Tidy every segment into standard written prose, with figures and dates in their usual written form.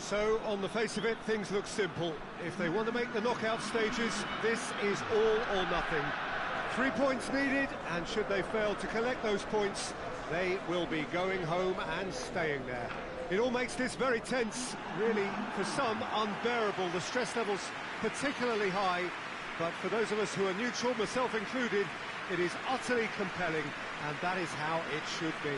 So, on the face of it, things look simple. If they want to make the knockout stages, this is all or nothing. 3 points needed, and should they fail to collect those points, they will be going home and staying there. It all makes this very tense, really, for some, unbearable. The stress levels particularly high, but for those of us who are neutral, myself included, it is utterly compelling, and that is how it should be.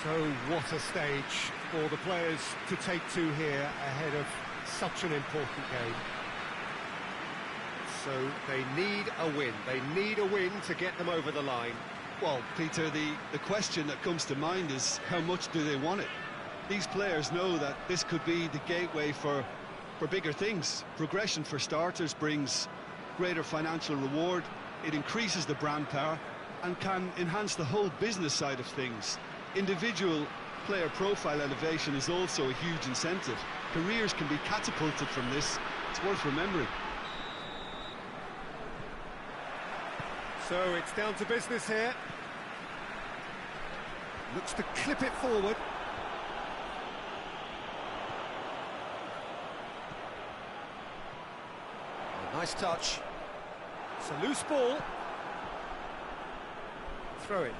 So what a stage for the players to take to here ahead of such an important game. So they need a win. They need a win to get them over the line. Well, Peter, the question that comes to mind is how much do they want it? These players know that this could be the gateway for bigger things. Progression, for starters, brings greater financial reward. It increases the brand power and can enhance the whole business side of things. Individual player profile elevation is also a huge incentive. Careers can be catapulted from this. It's worth remembering. So it's down to business here. Looks to clip it forward. A nice touch. It's a loose ball. Throw it.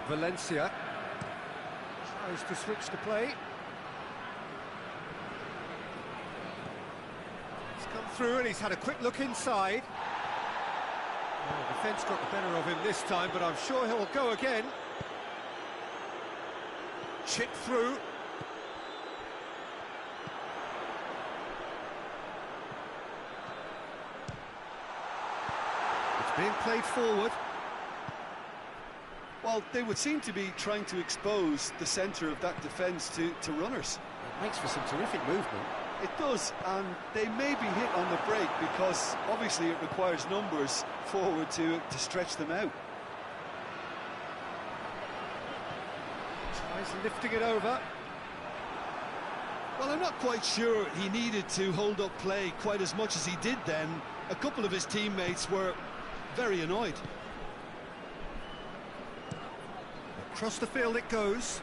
Valencia tries to switch the play. He's come through and he's had a quick look inside. Well, the defence got the better of him this time, but I'm sure he'll go again. Chip through. It's being played forward. Well, they would seem to be trying to expose the centre of that defence to runners. It makes for some terrific movement. It does, and they may be hit on the break because obviously it requires numbers forward to stretch them out. Tries lifting it over. Well, I'm not quite sure he needed to hold up play quite as much as he did then. A couple of his teammates were very annoyed. Across the field it goes.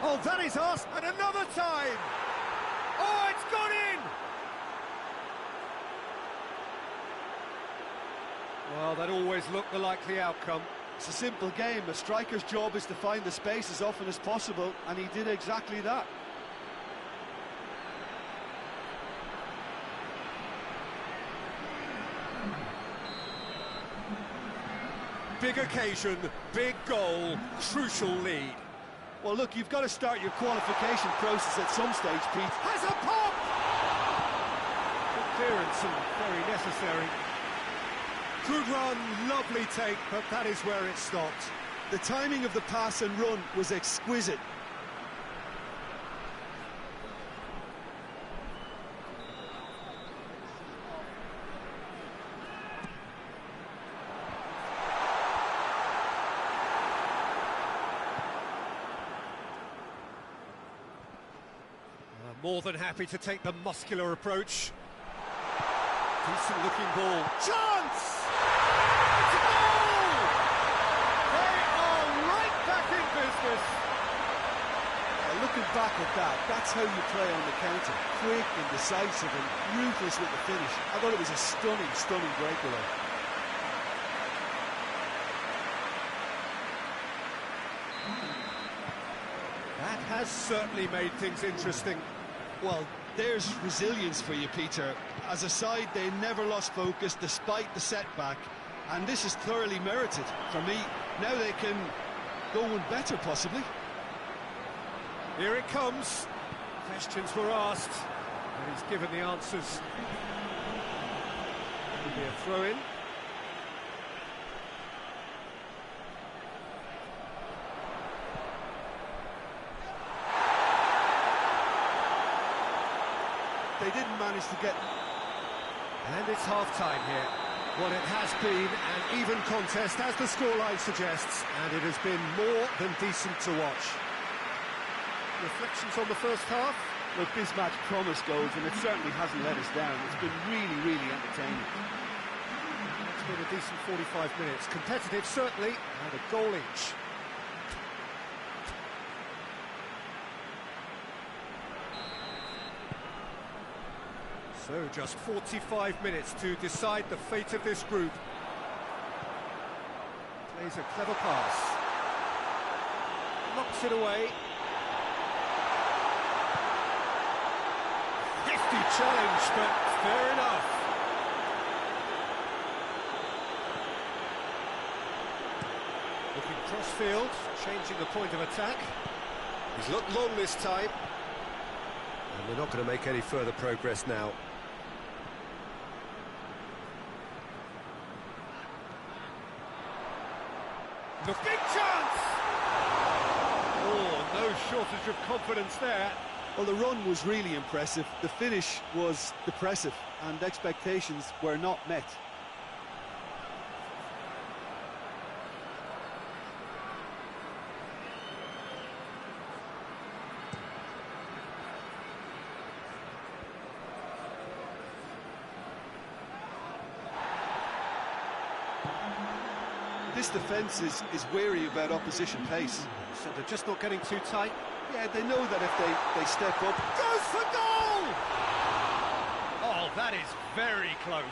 Oh, that is us, and another time! Oh, it's gone in! Well, that always looked the likely outcome. It's a simple game. A striker's job is to find the space as often as possible, and he did exactly that. Big occasion, big goal, crucial lead. Well, look, you've got to start your qualification process at some stage, Pete. Has a pop! Good clearance and very necessary. Good run, lovely take, but that is where it stopped. The timing of the pass and run was exquisite. More than happy to take the muscular approach. Decent looking ball. Chance! It's a goal! They are right back in business. Looking back at that, that's how you play on the counter. Quick and decisive and ruthless with the finish. I thought it was a stunning, stunning breakaway. That has certainly made things interesting. Well, there's resilience for you, Peter. As a side, they never lost focus despite the setback, and this is thoroughly merited for me. Now they can go one better, possibly. Here it comes. Questions were asked, and he's given the answers. It'll be a throw-in. They didn't manage to get... And it's half-time here. Well, it has been an even contest, as the scoreline suggests, and it has been more than decent to watch. Reflections on the first half? Look, this match promised goals, and it certainly hasn't let us down. It's been really, really entertaining. It's been a decent 45 minutes. Competitive, certainly, and a goal each. So, just 45 minutes to decide the fate of this group. Plays a clever pass. Knocks it away. Hefty challenge, but fair enough. Looking cross-field, changing the point of attack. He's looked long this time. And we're not going to make any further progress now. The big chance! Oh, no shortage of confidence there. Well, the run was really impressive. The finish was depressive, and expectations were not met. This defence is wary about opposition pace. So they're just not getting too tight. Yeah, they know that if they step up... Goes for goal! Oh, that is very close.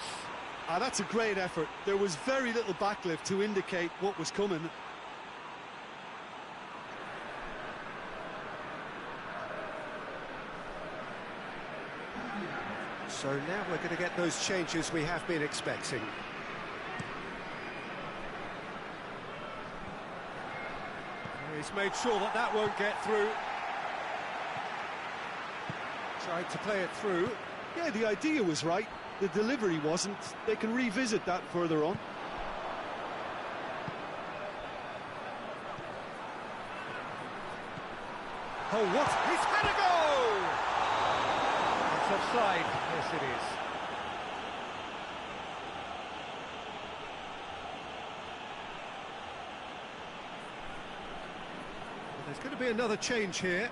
That's a great effort. There was very little backlift to indicate what was coming. So now we're going to get those changes we have been expecting. He's made sure that that won't get through. Tried to play it through. Yeah, the idea was right. The delivery wasn't. They can revisit that further on. Oh, what? He's had a go! It's offside. Yes, it is. There's going to be another change here.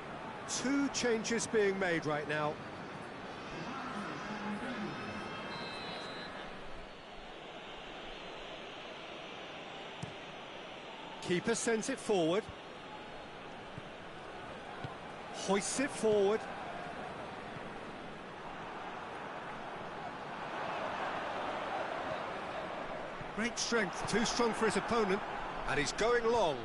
2 changes being made right now. Keeper sends it forward. Hoists it forward. Great strength, too strong for his opponent. And he's going long.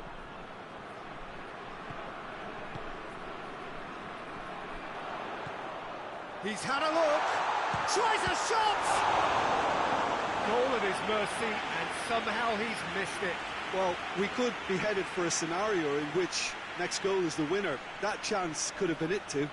He's had a look, tries a shot! Goal at his mercy, and somehow he's missed it. Well, we could be headed for a scenario in which next goal is the winner. That chance could have been it too.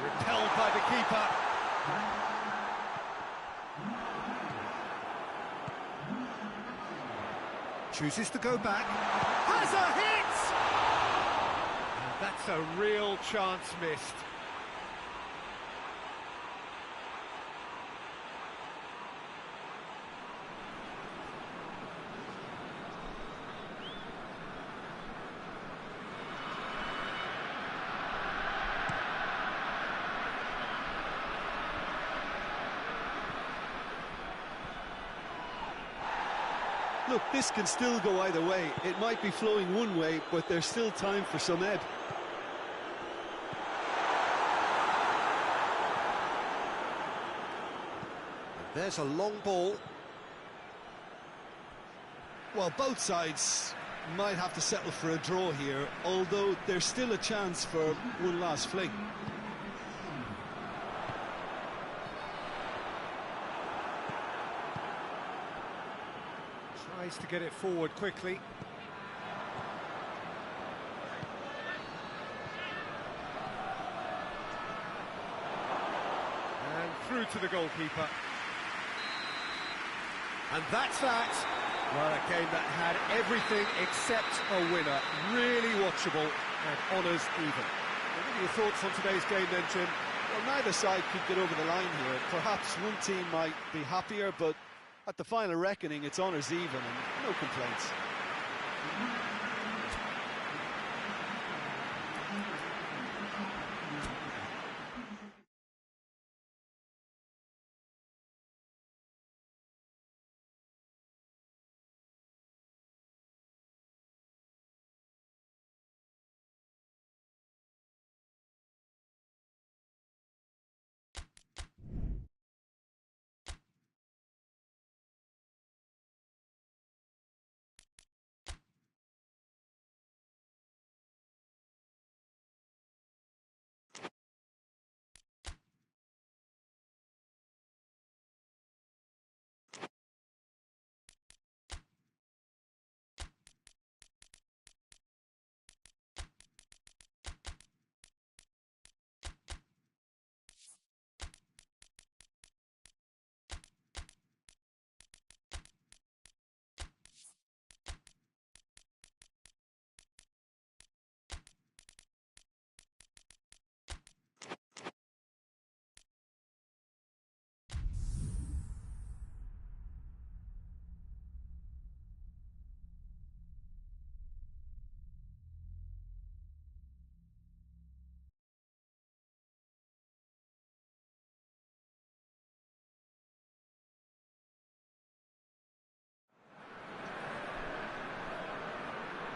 Repelled by the keeper. Chooses to go back. Has a hit! And that's a real chance missed. Look, this can still go either way. It might be flowing one way, but there's still time for some ebb. There's a long ball. Well, both sides might have to settle for a draw here, although there's still a chance for one last fling. Tries to get it forward quickly. And through to the goalkeeper. And that's that. Well, a game that had everything except a winner. Really watchable and honours even. What are your thoughts on today's game then, Jim? Well, neither side could get over the line here. Perhaps one team might be happier, but at the final reckoning, it's honours even and no complaints.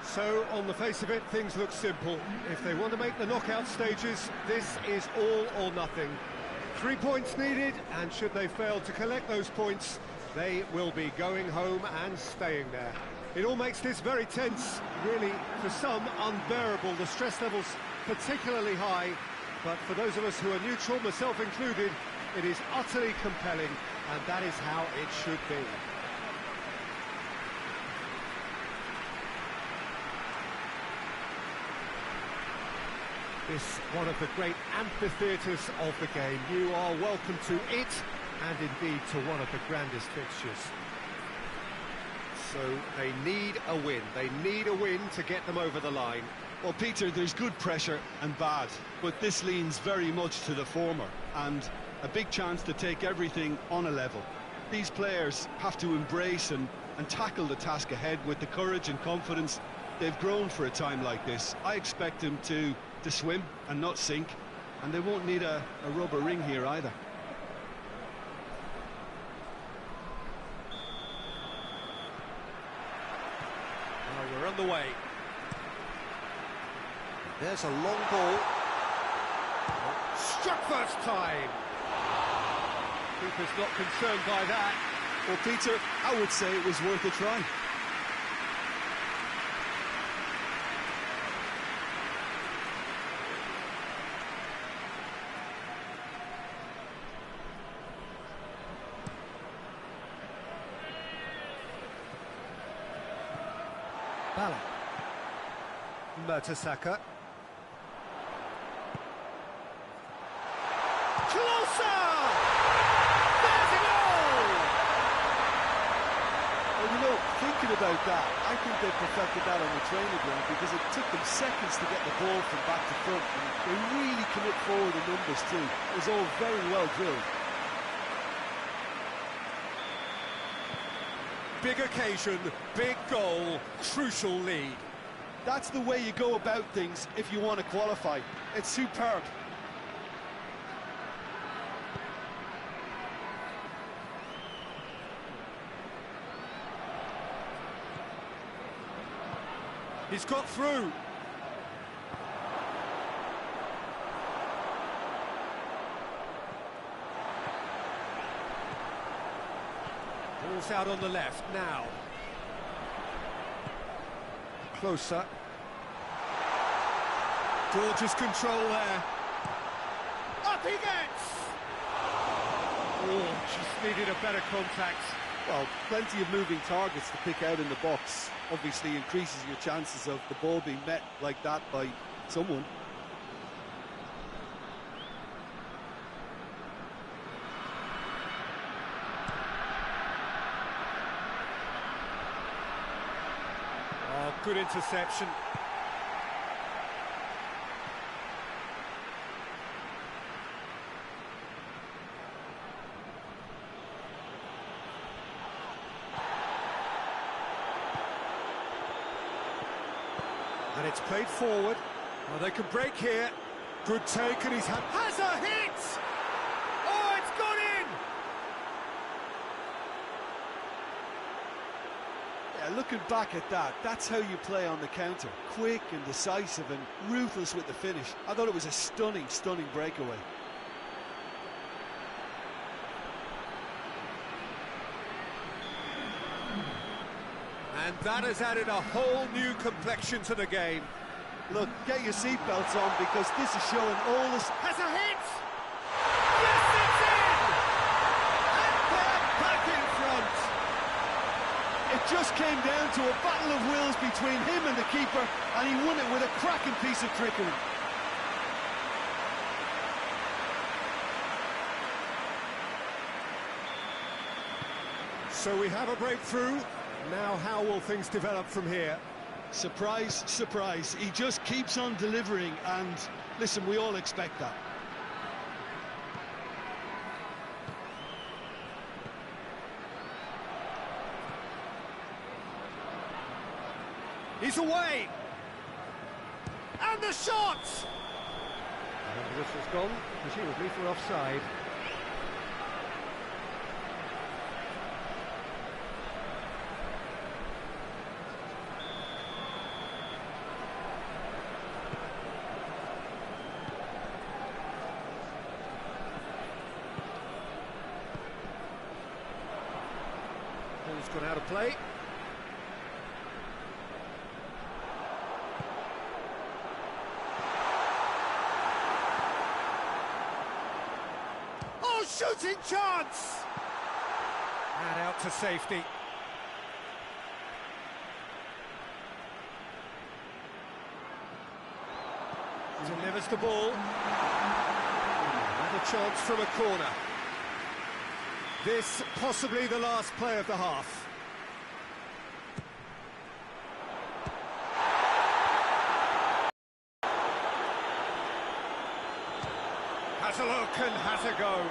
So, on the face of it, things look simple. If they want to make the knockout stages, this is all or nothing. 3 points needed, and should they fail to collect those points, they will be going home and staying there. It all makes this very tense, really, for some, unbearable. The stress levels particularly high, but for those of us who are neutral, myself included, it is utterly compelling, and that is how it should be. This one of the great amphitheatres of the game. You are welcome to it, and indeed to one of the grandest fixtures. So they need a win. They need a win to get them over the line. Well, Peter, there's good pressure and bad, but this leans very much to the former, and a big chance to take everything on a level. These players have to embrace and tackle the task ahead with the courage and confidence they've grown for a time like this. I expect them to swim and not sink, and they won't need a rubber ring here either. Well, we're on the way. There's a long ball. Struck first time. Keeper's not concerned by that. Well, Peter, I would say it was worth a try. Bala. Mertesacker. Closer! There's it all! Well, you know, thinking about that, I think they perfected that on the training ground because it took them seconds to get the ball from back to front. And they really commit forward in numbers too. It was all very well drilled. Big occasion, big goal, crucial lead. That's the way you go about things if you want to qualify. It's superb. He's got through. Ball's out on the left now. closer. Gorgeous control there. Up he gets! Oh, just needed a better contact. Well, plenty of moving targets to pick out in the box. Obviously increases your chances of the ball being met like that by someone. Oh, good interception. And it's played forward. Well, they can break here. Good take, and has a hit! Oh, it's gone in! Yeah, looking back at that, that's how you play on the counter. Quick and decisive and ruthless with the finish. I thought it was a stunning, stunning breakaway. And that has added a whole new complexion to the game. Look, get your seatbelts on because this is showing all this. Has a hit! Yes, it's in! And they're back in front! It just came down to a battle of wills between him and the keeper, and he won it with a cracking piece of trickery. So we have a breakthrough. Now how will things develop from here? Surprise, surprise. He just keeps on delivering, and listen, we all expect that. He's away! And the shot! And the whistle's gone, presumably for offside. Ball's gone out of play. Oh, shooting chance! And out to safety. Delivers the ball. Another chance from a corner. This possibly the last play of the half. Has a look and has a go.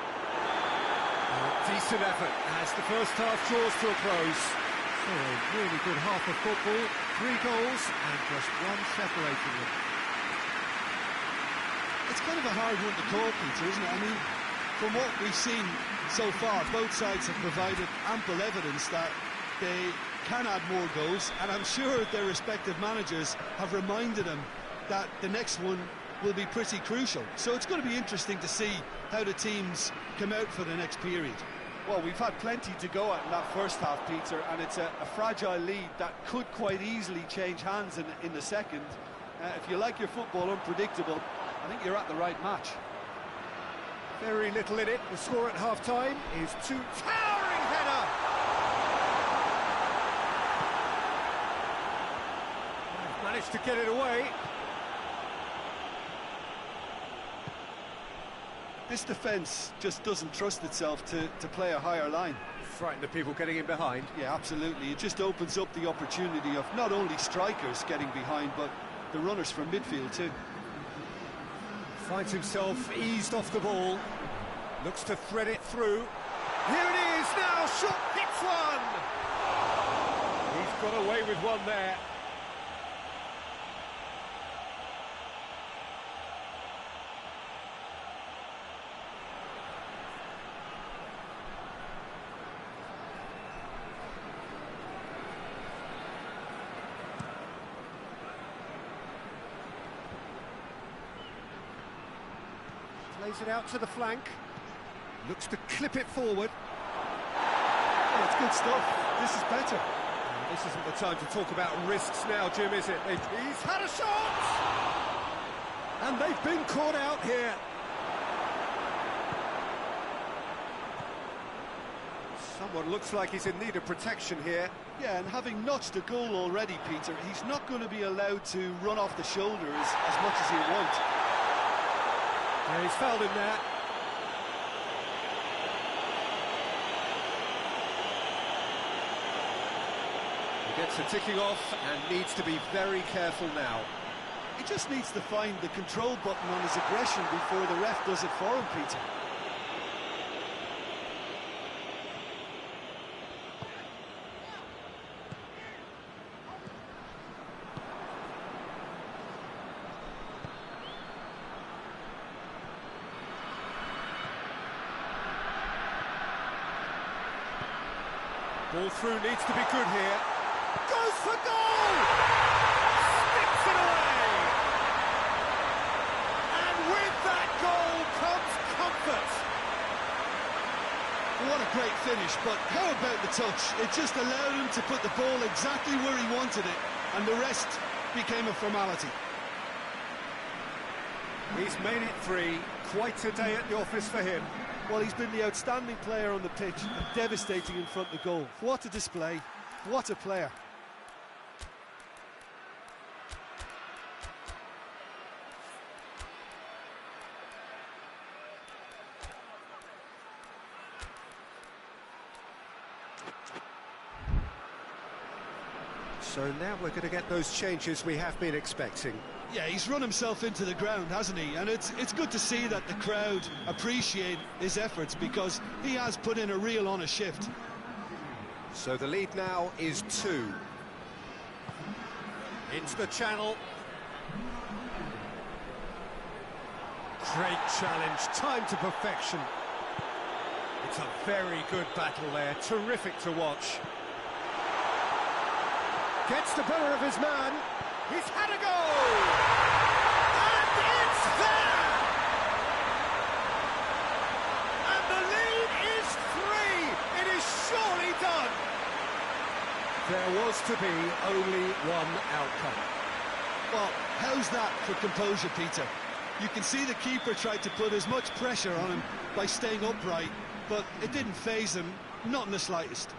Decent effort as the first half draws to a close. So a really good half of football, 3 goals and just one separating them. It's kind of a hard one to call, Peter, isn't it? I mean, from what we've seen so far, both sides have provided ample evidence that they can add more goals, and I'm sure their respective managers have reminded them that the next one will be pretty crucial. So it's going to be interesting to see how the teams come out for the next period. Well, we've had plenty to go at in that first half, Peter, and it's a fragile lead that could quite easily change hands in the second. If you like your football unpredictable, I think you're at the right match. Very little in it. The score at half-time is 2. Towering header! Managed to get it away. This defence just doesn't trust itself to play a higher line. Frighten the people getting in behind. Yeah, absolutely. It just opens up the opportunity of not only strikers getting behind, but the runners from midfield too. Finds himself eased off the ball. Looks to thread it through. Here it is now. Shot hits one. He's got away with one there. Plays it out to the flank. Looks to clip it forward. Oh, it's good stuff. This is better. This isn't the time to talk about risks now, Jim, is it? He's had a shot! And they've been caught out here. Someone looks like he's in need of protection here. Yeah, and having notched a goal already, Peter, he's not going to be allowed to run off the shoulders as much as he'll want. Yeah, he's fouled him there. He gets the ticking off and needs to be very careful now. He just needs to find the control button on his aggression before the ref does it for him, Peter. Ball through needs to be good here. Goes for goal! Sticks it away! And with that goal comes comfort. What a great finish, but how about the touch? It just allowed him to put the ball exactly where he wanted it, and the rest became a formality. He's made it 3. Quite a day at the office for him. Well, he's been the outstanding player on the pitch and devastating in front of the goal. What a display, what a player. So now we're going to get those changes we have been expecting. Yeah, he's run himself into the ground, hasn't he? And it's good to see that the crowd appreciate his efforts, because he has put in a real honest shift. So the lead now is 2. Into the channel. Great challenge, time to perfection. It's a very good battle there, terrific to watch. Gets the better of his man. He's had a goal! And it's there! And the lead is 3! It is surely done! There was to be only one outcome. Well, how's that for composure, Peter? You can see the keeper tried to put as much pressure on him by staying upright, but it didn't faze him, not in the slightest.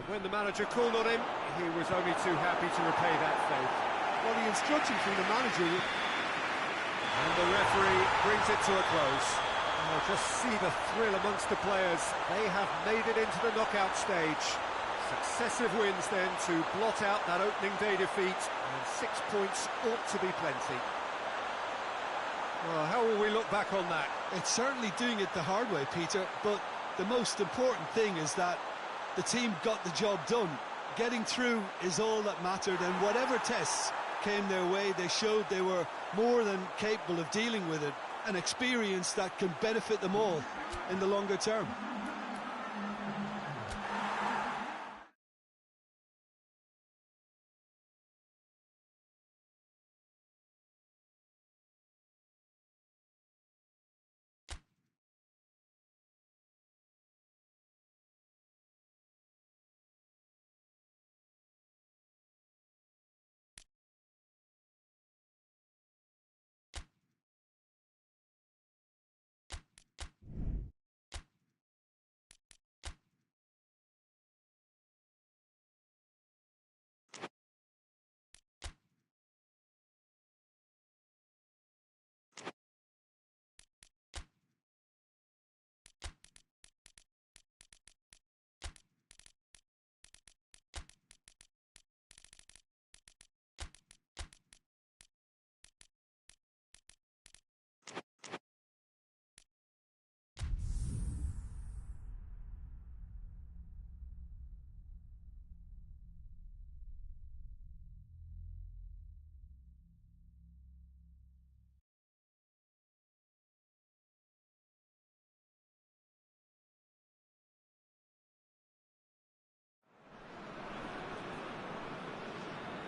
When the manager called on him, he was only too happy to repay that faith. Well, the instruction from the manager... And the referee brings it to a close. Oh, just see the thrill amongst the players. They have made it into the knockout stage. Successive wins then to blot out that opening day defeat, and 6 points ought to be plenty. Well, how will we look back on that? It's certainly doing it the hard way, Peter, but the most important thing is that the team got the job done. Getting through is all that mattered, and whatever tests came their way, they showed they were more than capable of dealing with it. An experience that can benefit them all in the longer term.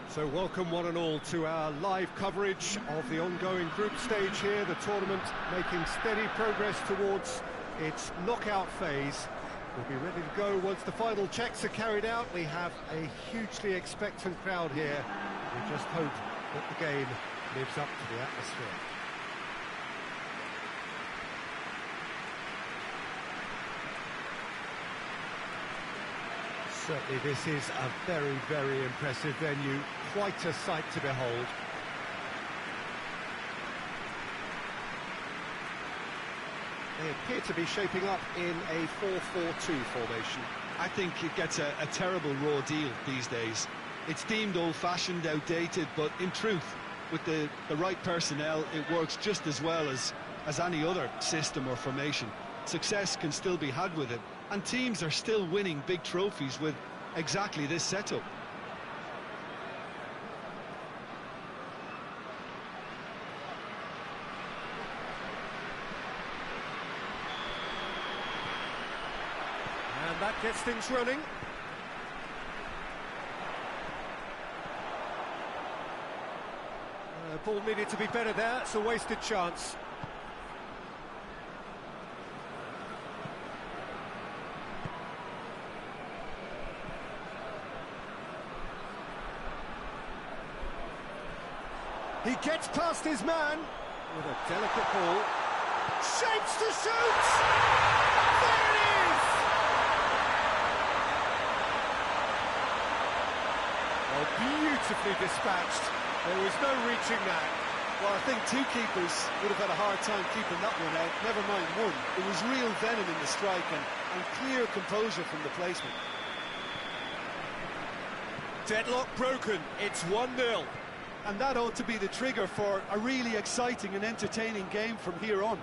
So welcome one and all to our live coverage of the ongoing group stage here, the tournament making steady progress towards its knockout phase. We'll be ready to go once the final checks are carried out. We have a hugely expectant crowd here. We just hope that the game lives up to the atmosphere. Certainly this is a very, very impressive venue. Quite a sight to behold. They appear to be shaping up in a 4-4-2 formation. I think it gets a terrible raw deal these days. It's deemed old-fashioned, outdated, but in truth, with the right personnel, it works just as well as any other system or formation. Success can still be had with it, and teams are still winning big trophies with exactly this setup. And that gets things running. Ball needed to be better there. It's a wasted chance. He gets past his man with a delicate ball. Shapes to shoot! There it is! Oh, beautifully dispatched. There was no reaching that. Well, I think two keepers would have had a hard time keeping that one out, never mind one. It was real venom in the strike and clear composure from the placement. Deadlock broken, it's 1-0. And that ought to be the trigger for a really exciting and entertaining game from here on.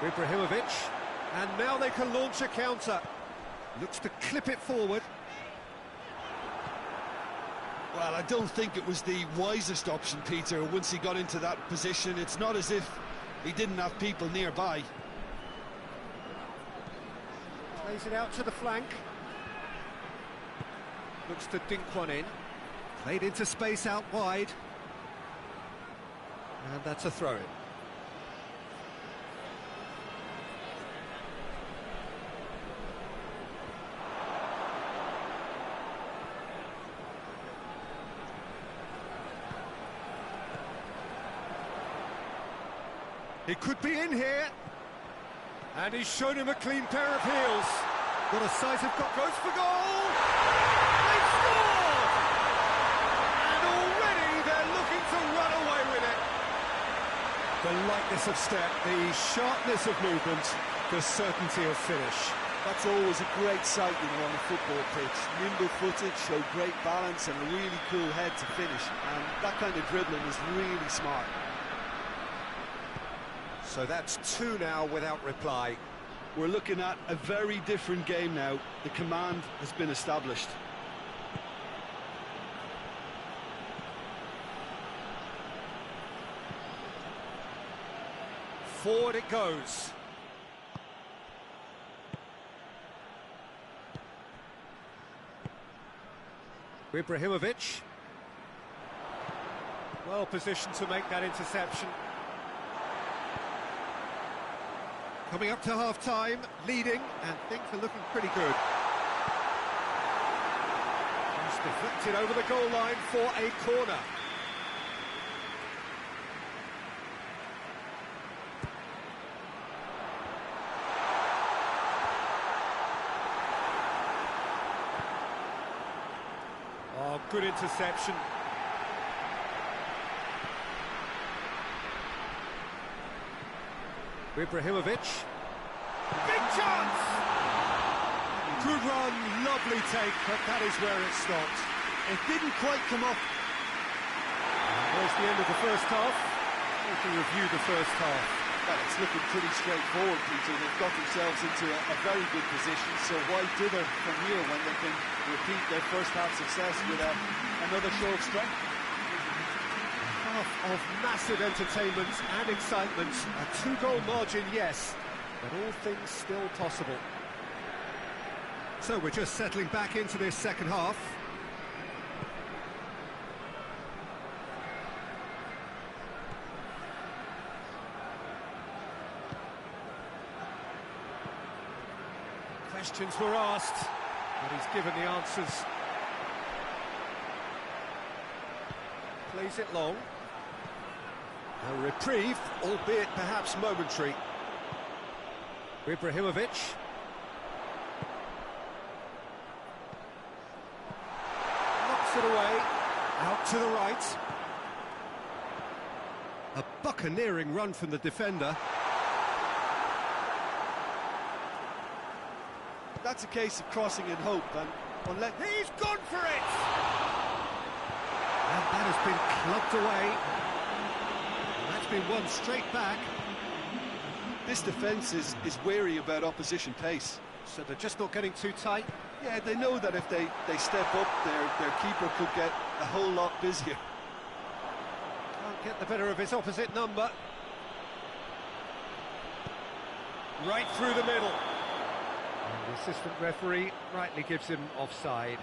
Ibrahimovic, and now they can launch a counter. Looks to clip it forward. Well, I don't think it was the wisest option, Peter, once he got into that position. It's not as if he didn't have people nearby. Plays it out to the flank. Looks to dink one in. Played into space out wide. And that's a throw-in. He could be in here. And he's shown him a clean pair of heels. Got a sight of goes for goal! They scored! And already they're looking to run away with it. The lightness of step, the sharpness of movement, the certainty of finish. That's always a great sight, you know, on a football pitch. Nimble-footed, show great balance and a really cool head to finish. And that kind of dribbling is really smart. So that's 2 now without reply. We're looking at a very different game now. The command has been established. Forward it goes. Ibrahimovic. Well positioned to make that interception. Coming up to half-time, leading, and things are looking pretty good. He's deflected over the goal line for a corner. Oh, good interception. Ibrahimovic. Big chance! Good run, lovely take, but that is where it stopped. It didn't quite come off. There's the end of the first half. We can review the first half. Well, it's looking pretty straightforward, Peter. They've got themselves into a very good position, so why dither from here when they can repeat their first half success with another show of strength? Half of massive entertainment and excitement. A 2-goal margin, yes, but all things still possible. So we're just settling back into this second half. Questions were asked, but he's given the answers. Plays it long. A reprieve, albeit perhaps momentary. Ibrahimovic. Knocks it away, out to the right. A buccaneering run from the defender. That's a case of crossing in hope, and unless... He's gone for it! And that has been clubbed away. And that's been won straight back. This defence is wary about opposition pace. So they're just not getting too tight. Yeah, they know that if they step up, their keeper could get a whole lot busier. Can't get the better of his opposite number. Right through the middle. And the assistant referee rightly gives him offside.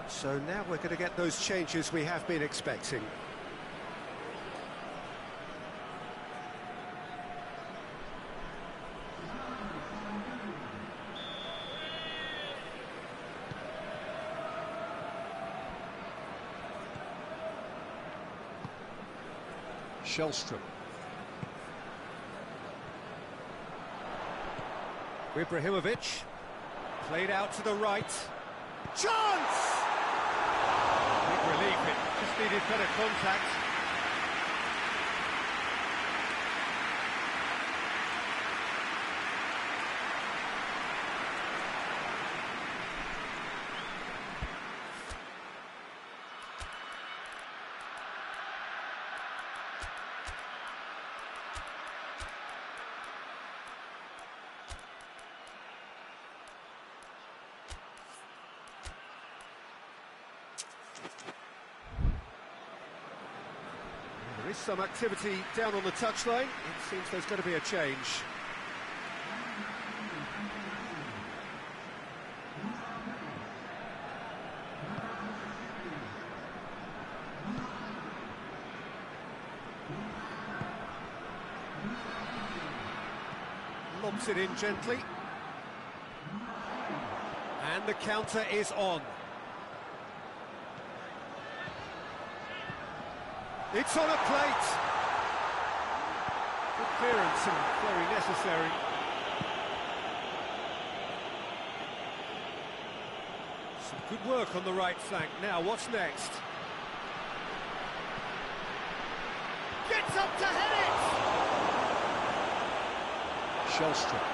So now we're going to get those changes we have been expecting. Shellstrom. Ibrahimovic. Played out to the right. Chance! Big relief, it just needed better contact. There is some activity down on the touchline. It seems there's going to be a change. Lobs it in gently. And the counter is on. It's on a plate. Good clearance and very necessary. Some good work on the right flank. Now, what's next? Gets up to head it! Shellstrom.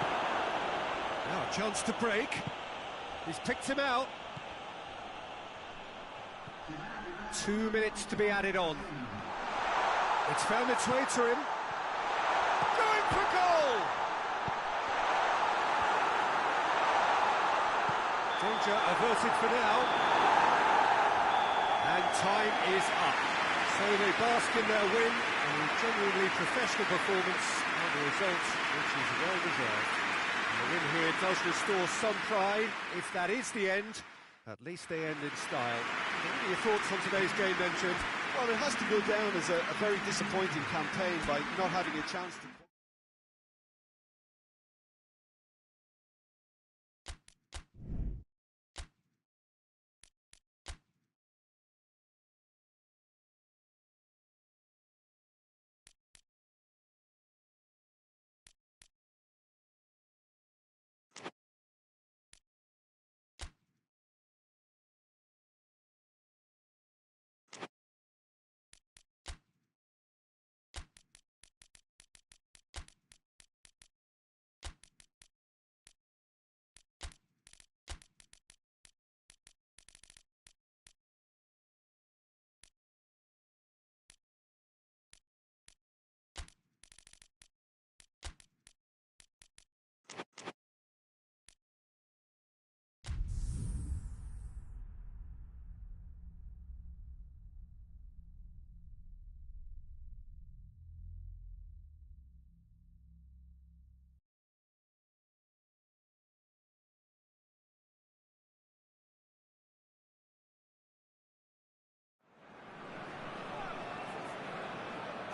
Now a chance to break. He's picked him out. 2 minutes to be added on. It's found its way to him. Going for goal! Danger averted for now. And time is up. So they bask in their win, and a genuinely professional performance, and the result, which is well deserved. And the win here does restore some pride. If that is the end, at least they end in style. What are your thoughts on today's game then, Jim? Well, it has to go down as a very disappointing campaign by not having a chance to...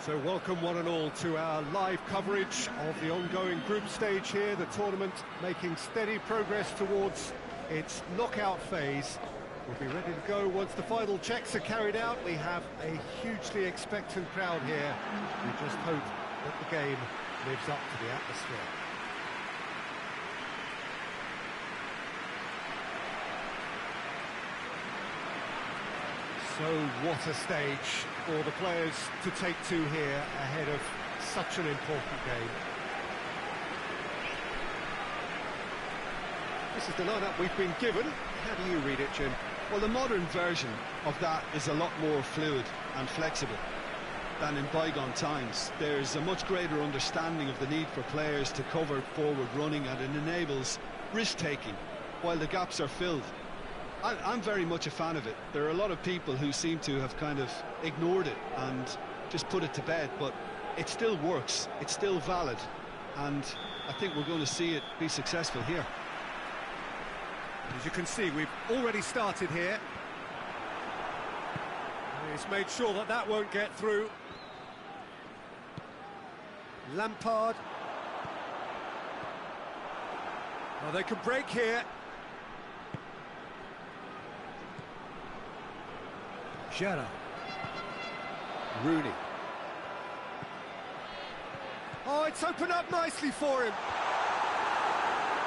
So welcome one and all to our live coverage of the ongoing group stage here, the tournament making steady progress towards its knockout phase. We'll be ready to go once the final checks are carried out. We have a hugely expectant crowd here. We just hope that the game lives up to the atmosphere. So what a stage for the players to take to here ahead of such an important game. This is the lineup we've been given. How do you read it, Jim? Well, the modern version of that is a lot more fluid and flexible than in bygone times. There's a much greater understanding of the need for players to cover forward running, and it enables risk-taking while the gaps are filled. I'm very much a fan of it. There are a lot of people who seem to have kind of ignored it and just put it to bed, but it still works, it's still valid, and I think we're going to see it be successful here. As you can see, we've already started here. He's made sure that that won't get through. Lampard. Well, they can break here. Gerrard. Rooney. Oh, it's opened up nicely for him.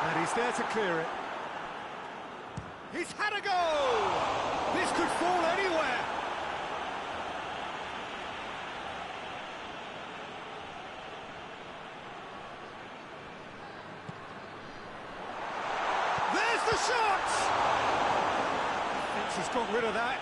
And he's there to clear it. He's had a go! This could fall anywhere. There's the shot! Thinks he's got rid of that.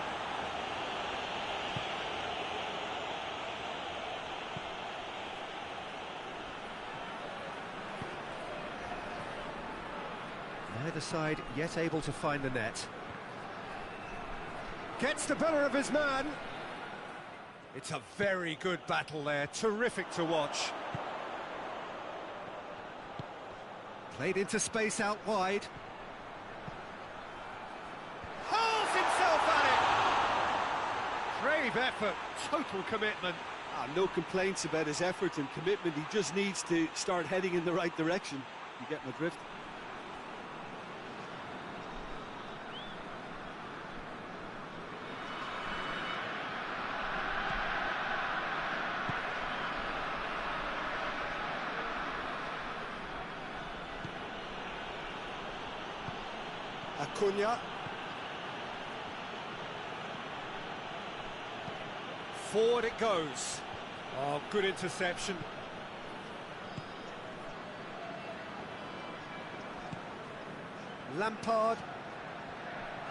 Neither side yet able to find the net. Gets the better of his man. It's a very good battle there, terrific to watch. Played into space out wide. Hurls himself at it! Brave effort, total commitment. No complaints about his effort and commitment. He just needs to start heading in the right direction. You get my drift? Acuna. Forward it goes. Oh, good interception. Lampard.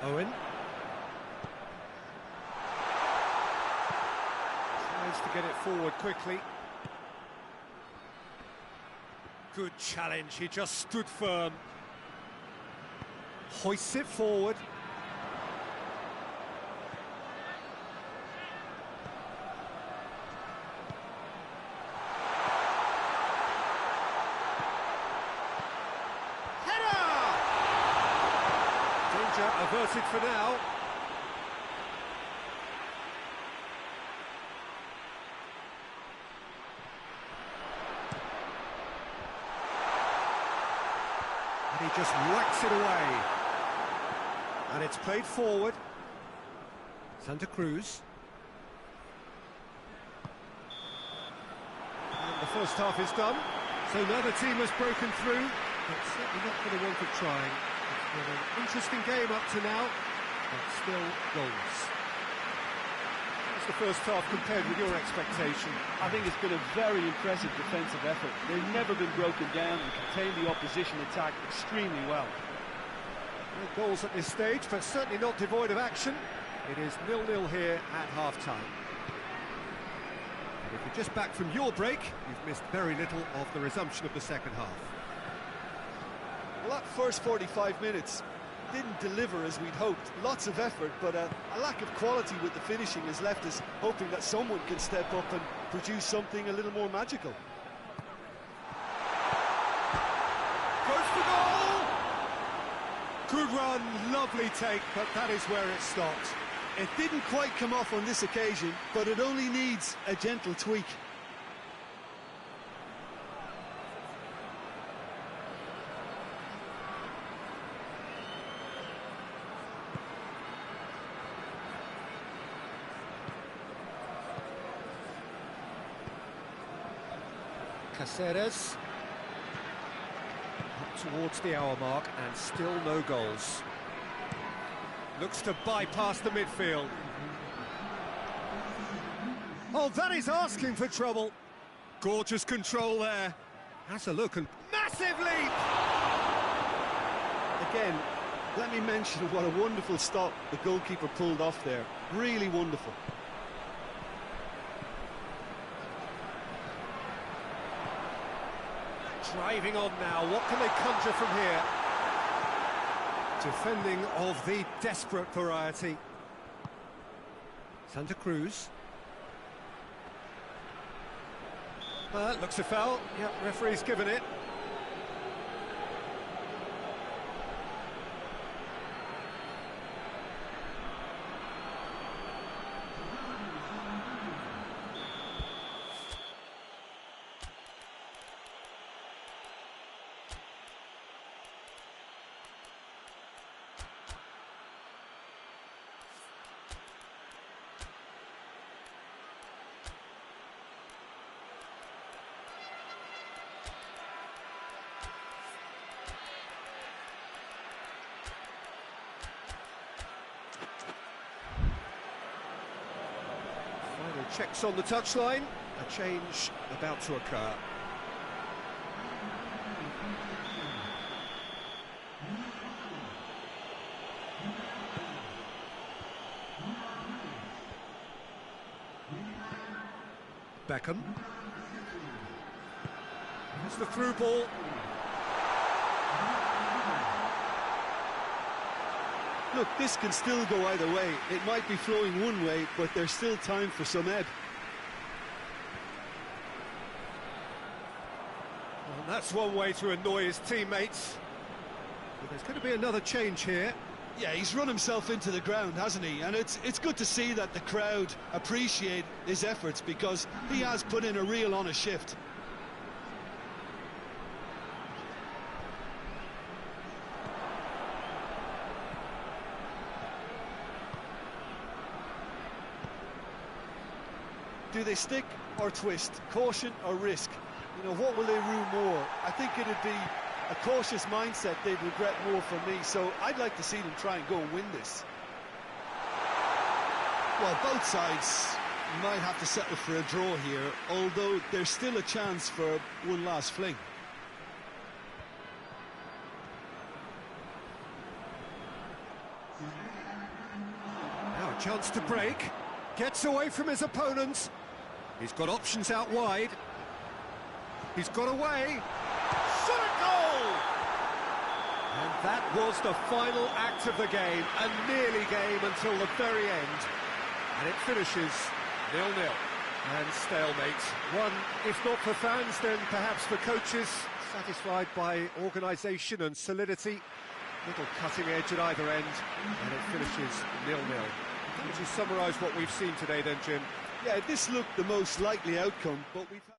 Owen. Tries to get it forward quickly. Good challenge, he just stood firm. Hoists it forward. Header! Danger averted for now. And he just whacks it away. And it's played forward. Santa Cruz. And the first half is done. So neither team has broken through, but certainly not for the want of trying. It's been an interesting game up to now, but still goals. How's the first half compared with your expectation? I think it's been a very impressive defensive effort. They've never been broken down and contained the opposition attack extremely well. No goals at this stage, but certainly not devoid of action. It is 0-0 here at half-time. If you're just back from your break, you've missed very little of the resumption of the second half. Well, that first 45 minutes didn't deliver as we'd hoped. Lots of effort, but a lack of quality with the finishing has left us hoping that someone can step up and produce something a little more magical. Goes for goal! Good run, lovely take, but that is where it stopped. It didn't quite come off on this occasion, but it only needs a gentle tweak. Caceres. Up towards the hour mark and still no goals. Looks to bypass the midfield. Oh, that is asking for trouble. Gorgeous control there. Has a look and massive leap! Again, let me mention what a wonderful stop the goalkeeper pulled off there. Really wonderful. Driving on now, what can they conjure from here? Defending of the desperate variety. Santa Cruz. Looks a foul. Yep, referee's given it. Checks on the touchline, a change about to occur. Beckham. It's the through ball. Look, this can still go either way. It might be flowing one way, but there's still time for some ebb. Well, that's one way to annoy his teammates. But there's going to be another change here. Yeah, he's run himself into the ground, hasn't he? And it's good to see that the crowd appreciate his efforts, because he has put in a real honest shift. Do they stick or twist? Caution or risk? You know, what will they rue more? I think it'd be a cautious mindset they'd regret more for me, so I'd like to see them try and go and win this. Well, both sides might have to settle for a draw here, although there's still a chance for one last fling. Now a chance to break. Gets away from his opponents. He's got options out wide. He's got away. Shot a goal! And that was the final act of the game. A nearly game until the very end. And it finishes 0-0. And stalemate. One, if not for fans, then perhaps for coaches. Satisfied by organisation and solidity. Little cutting edge at either end. And it finishes 0-0. Would you summarise what we've seen today then, Jim? Yeah, this looked the most likely outcome, but we've had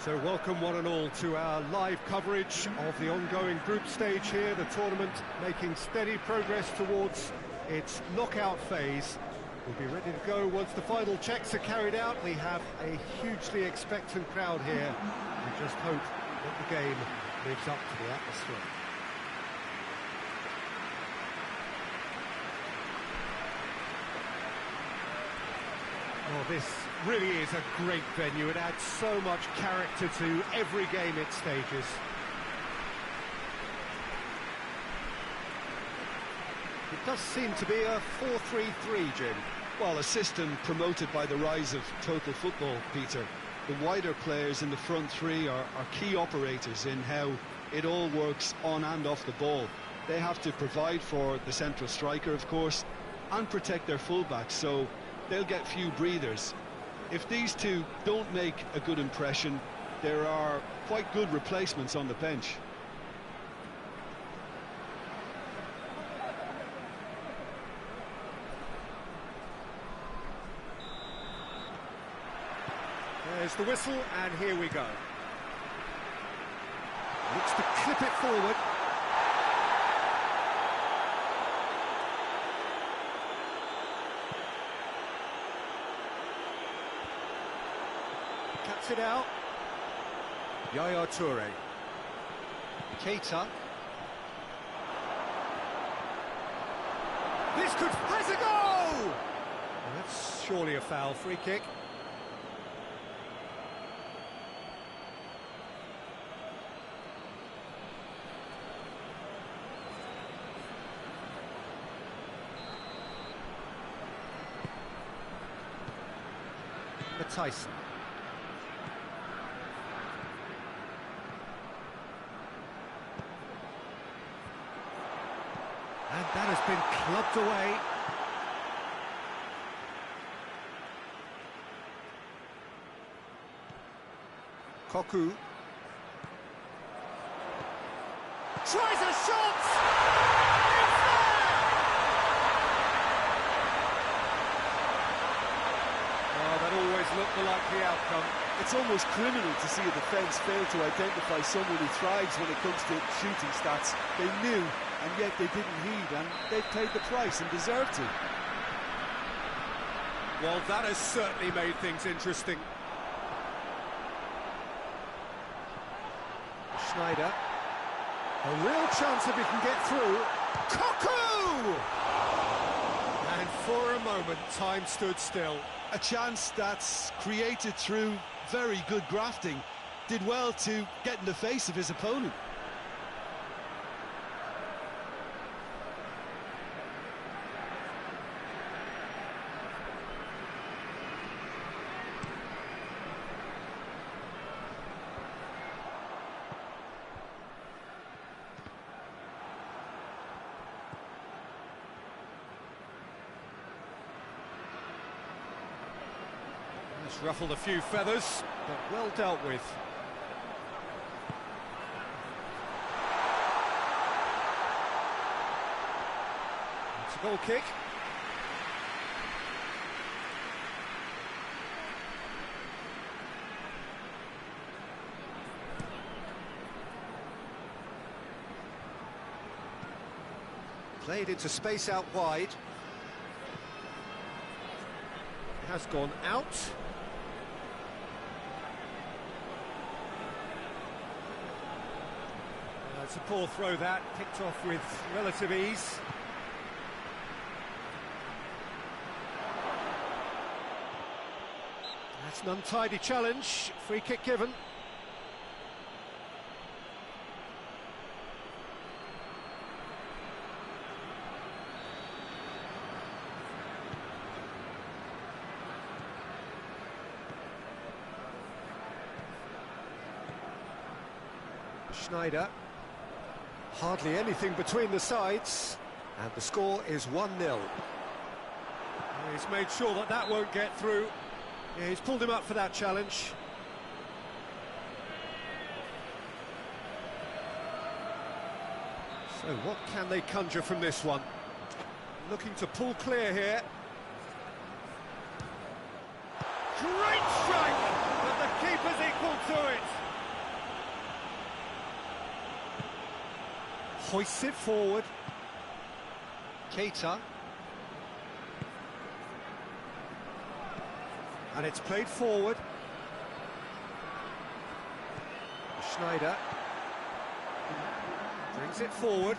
So welcome one and all to our live coverage of the ongoing group stage here, the tournament making steady progress towards its knockout phase. We'll be ready to go once the final checks are carried out. We have a hugely expectant crowd here. We just hope that the game lives up to the atmosphere. Well, this really is a great venue. It adds so much character to every game it stages. It does seem to be a 4-3-3, Jim. Well, a system promoted by the rise of total football, Peter. The wider players in the front three are key operators in how it all works on and off the ball. They have to provide for the central striker, of course, and protect their fullbacks, so they'll get few breathers. If these two don't make a good impression, there are quite good replacements on the bench. There's the whistle, and here we go. Looks to clip it forward. Cuts it out. Yaya Toure. Keita. This could... has a goal! Well, that's surely a foul. Free kick. Tyson. And that has been clubbed away. Koku. Tries a shot! Always looked the likely outcome. It's almost criminal to see a defence fail to identify someone who thrives when it comes to shooting stats. They knew, and yet they didn't heed, and they paid the price and deserved to. Well, that has certainly made things interesting. Schneider. A real chance if he can get through. Koku! And for a moment, time stood still. A chance that's created through very good grafting. Did well to get in the face of his opponent. Ruffled a few feathers, but well dealt with. It's a goal kick. Played into space out wide. Has gone out. It's a poor throw that, picked off with relative ease. That's an untidy challenge, free kick given. Schneider. Hardly anything between the sides, and the score is 1-0. He's made sure that that won't get through. Yeah, he's pulled him up for that challenge. So what can they conjure from this one? Looking to pull clear here. Great strike! But the keeper keeper's equal to it. Hoists it forward. Keita. And it's played forward. Schneider. Brings it forward.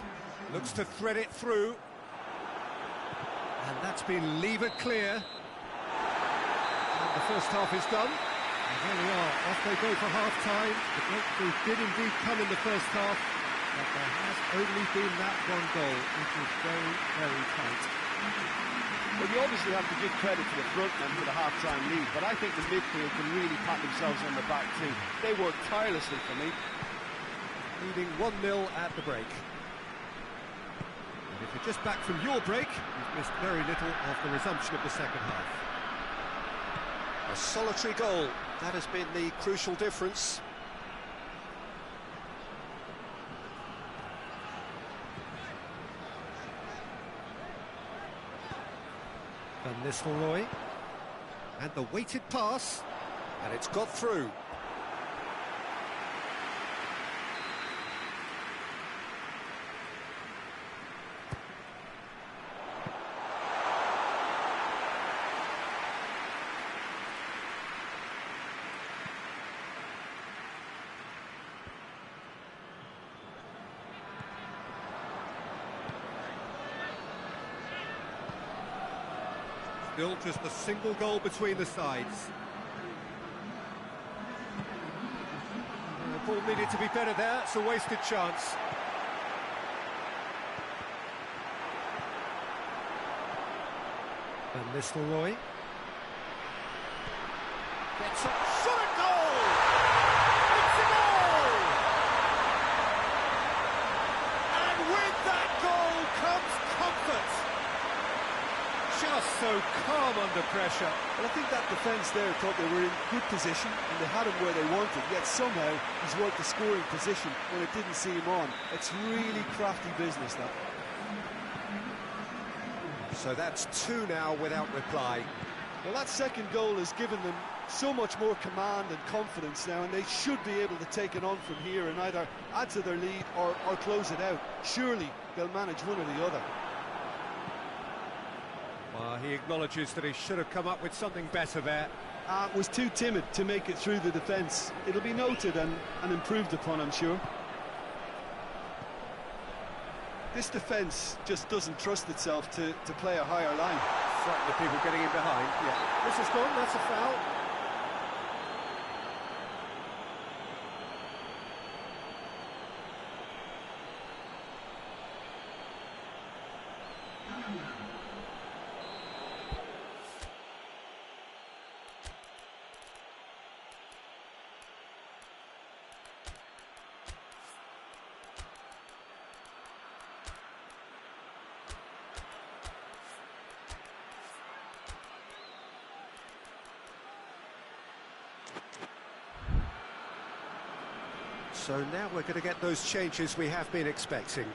Looks to thread it through. And that's been levered clear. And the first half is done. And here we are, off they go for half-time. The breakthrough did indeed come in the first half, but there has only been that one goal, which was very, very tight. Well, you obviously have to give credit to the front men for the half-time lead, but I think the midfield can really pat themselves on the back too. They worked tirelessly for me. Leading 1-0 at the break. And if you're just back from your break, you've missed very little of the resumption of the second half. A solitary goal, that has been the crucial difference. Van Nistelrooy, and the weighted pass, and it's got through. Still just a single goal between the sides. The ball needed to be better there, it's a wasted chance. Van Nistelrooy. Gets up, shot a goal! It's a goal! And with that goal comes comfort. Just so calm under pressure. Well, I think that defence there thought they were in good position and they had him where they wanted, yet somehow he's worked the scoring position when it didn't see him on. It's really crafty business, that. So that's 2 now without reply. Well, that second goal has given them so much more command and confidence now, and they should be able to take it on from here and either add to their lead or close it out. Surely they'll manage one or the other. Well, he acknowledges that he should have come up with something better there. Was too timid to make it through the defence. It'll be noted and improved upon, I'm sure. This defence just doesn't trust itself to play a higher line. Frightened of people getting in behind. Yeah, this is gone, that's a foul. So now we're going to get those changes we have been expecting.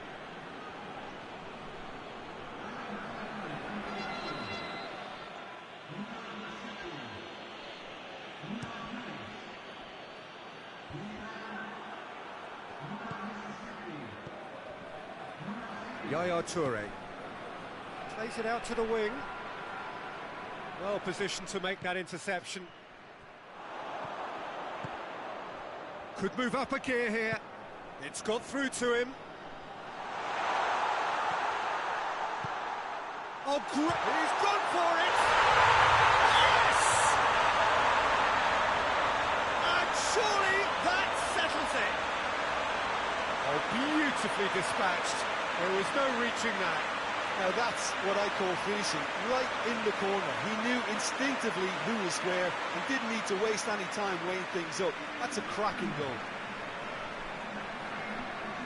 Yaya Toure plays it out to the wing. Well positioned to make that interception. Could move up a gear here. It's got through to him. Oh, great! He's gone for it! Yes! And surely that settles it. Oh, beautifully dispatched. There was no reaching that. Now that's what I call finishing, right in the corner. He knew instinctively who was where and didn't need to waste any time weighing things up. That's a cracking goal.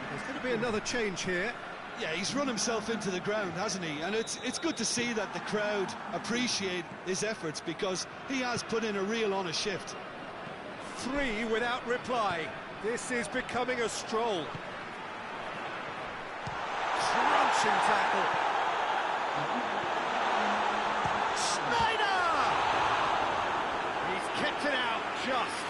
There's going to be another change here. Yeah, he's run himself into the ground, hasn't he? And it's good to see that the crowd appreciate his efforts because he has put in a real honest shift. 3 without reply. This is becoming a stroll. Crunching tackle. Schneider! He's kept it out just.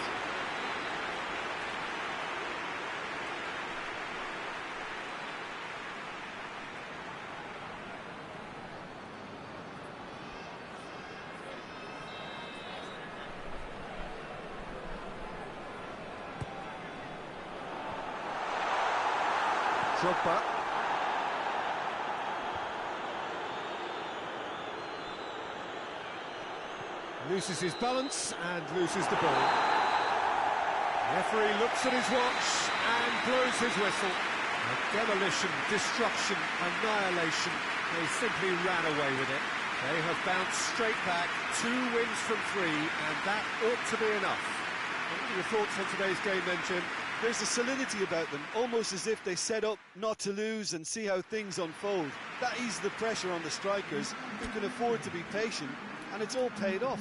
Drogba. Loses his balance and loses the ball. The referee looks at his watch and blows his whistle. Demolition, destruction, annihilation. They simply ran away with it. They have bounced straight back, 2 wins from 3, and that ought to be enough. What are your thoughts on today's game then, Jim? There's a solidity about them, almost as if they set up not to lose and see how things unfold. That eases the pressure on the strikers, who can afford to be patient, and it's all paid off.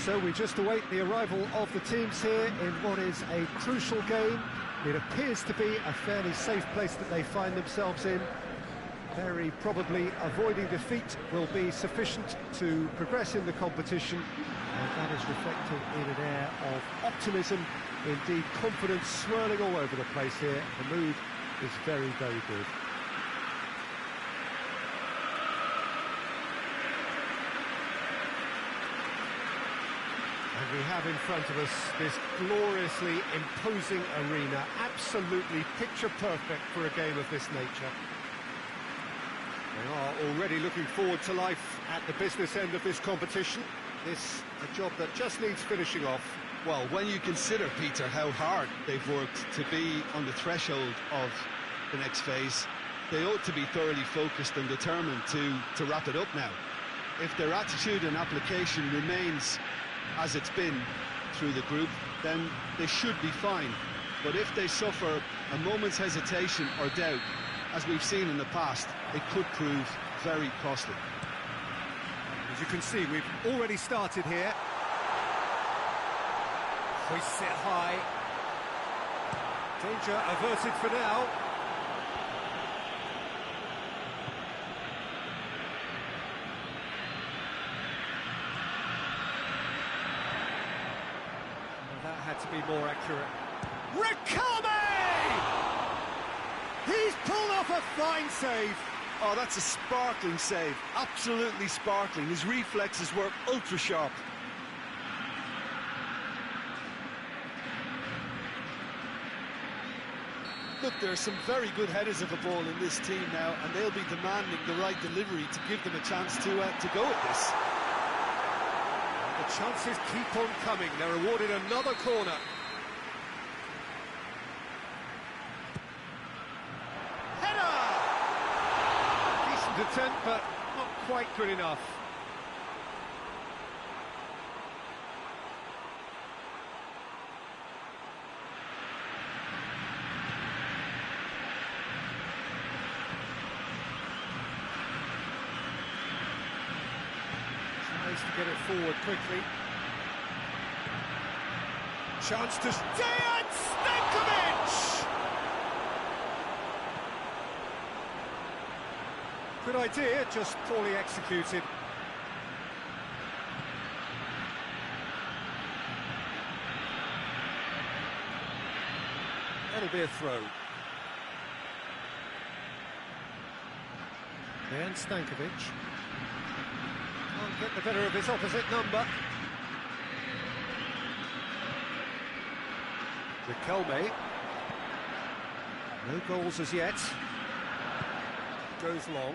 So we just await the arrival of the teams here in what is a crucial game. It appears to be a fairly safe place that they find themselves in. Very probably avoiding defeat will be sufficient to progress in the competition, and that is reflected in an air of optimism, indeed confidence swirling all over the place here. The mood is very, very good. And we have in front of us this gloriously imposing arena, absolutely picture perfect for a game of this nature. They are already looking forward to life at the business end of this competition. This a job that just needs finishing off. Well, when you consider, Peter, how hard they've worked to be on the threshold of the next phase, they ought to be thoroughly focused and determined to wrap it up now. If their attitude and application remains as it's been through the group, then they should be fine. But if they suffer a moment's hesitation or doubt, as we've seen in the past, it could prove very costly. As you can see, we've already started here. Hoists it high. Danger averted for now. That had to be more accurate. Ricame! He's pulled off a fine save. Oh, that's a sparkling save, absolutely sparkling. His reflexes were ultra sharp. Look, there are some very good headers of a ball in this team now, and they'll be demanding the right delivery to give them a chance to go at this. The chances keep on coming. They're awarded another corner. Header! Decent attempt, but not quite good enough. Tries to get it forward quickly. Chance to Dejan Stankovic! Good idea, just poorly executed. That'll be a throw. Dejan Stankovic can't get the better of his opposite number. Riquelme. No goals as yet. Goes long.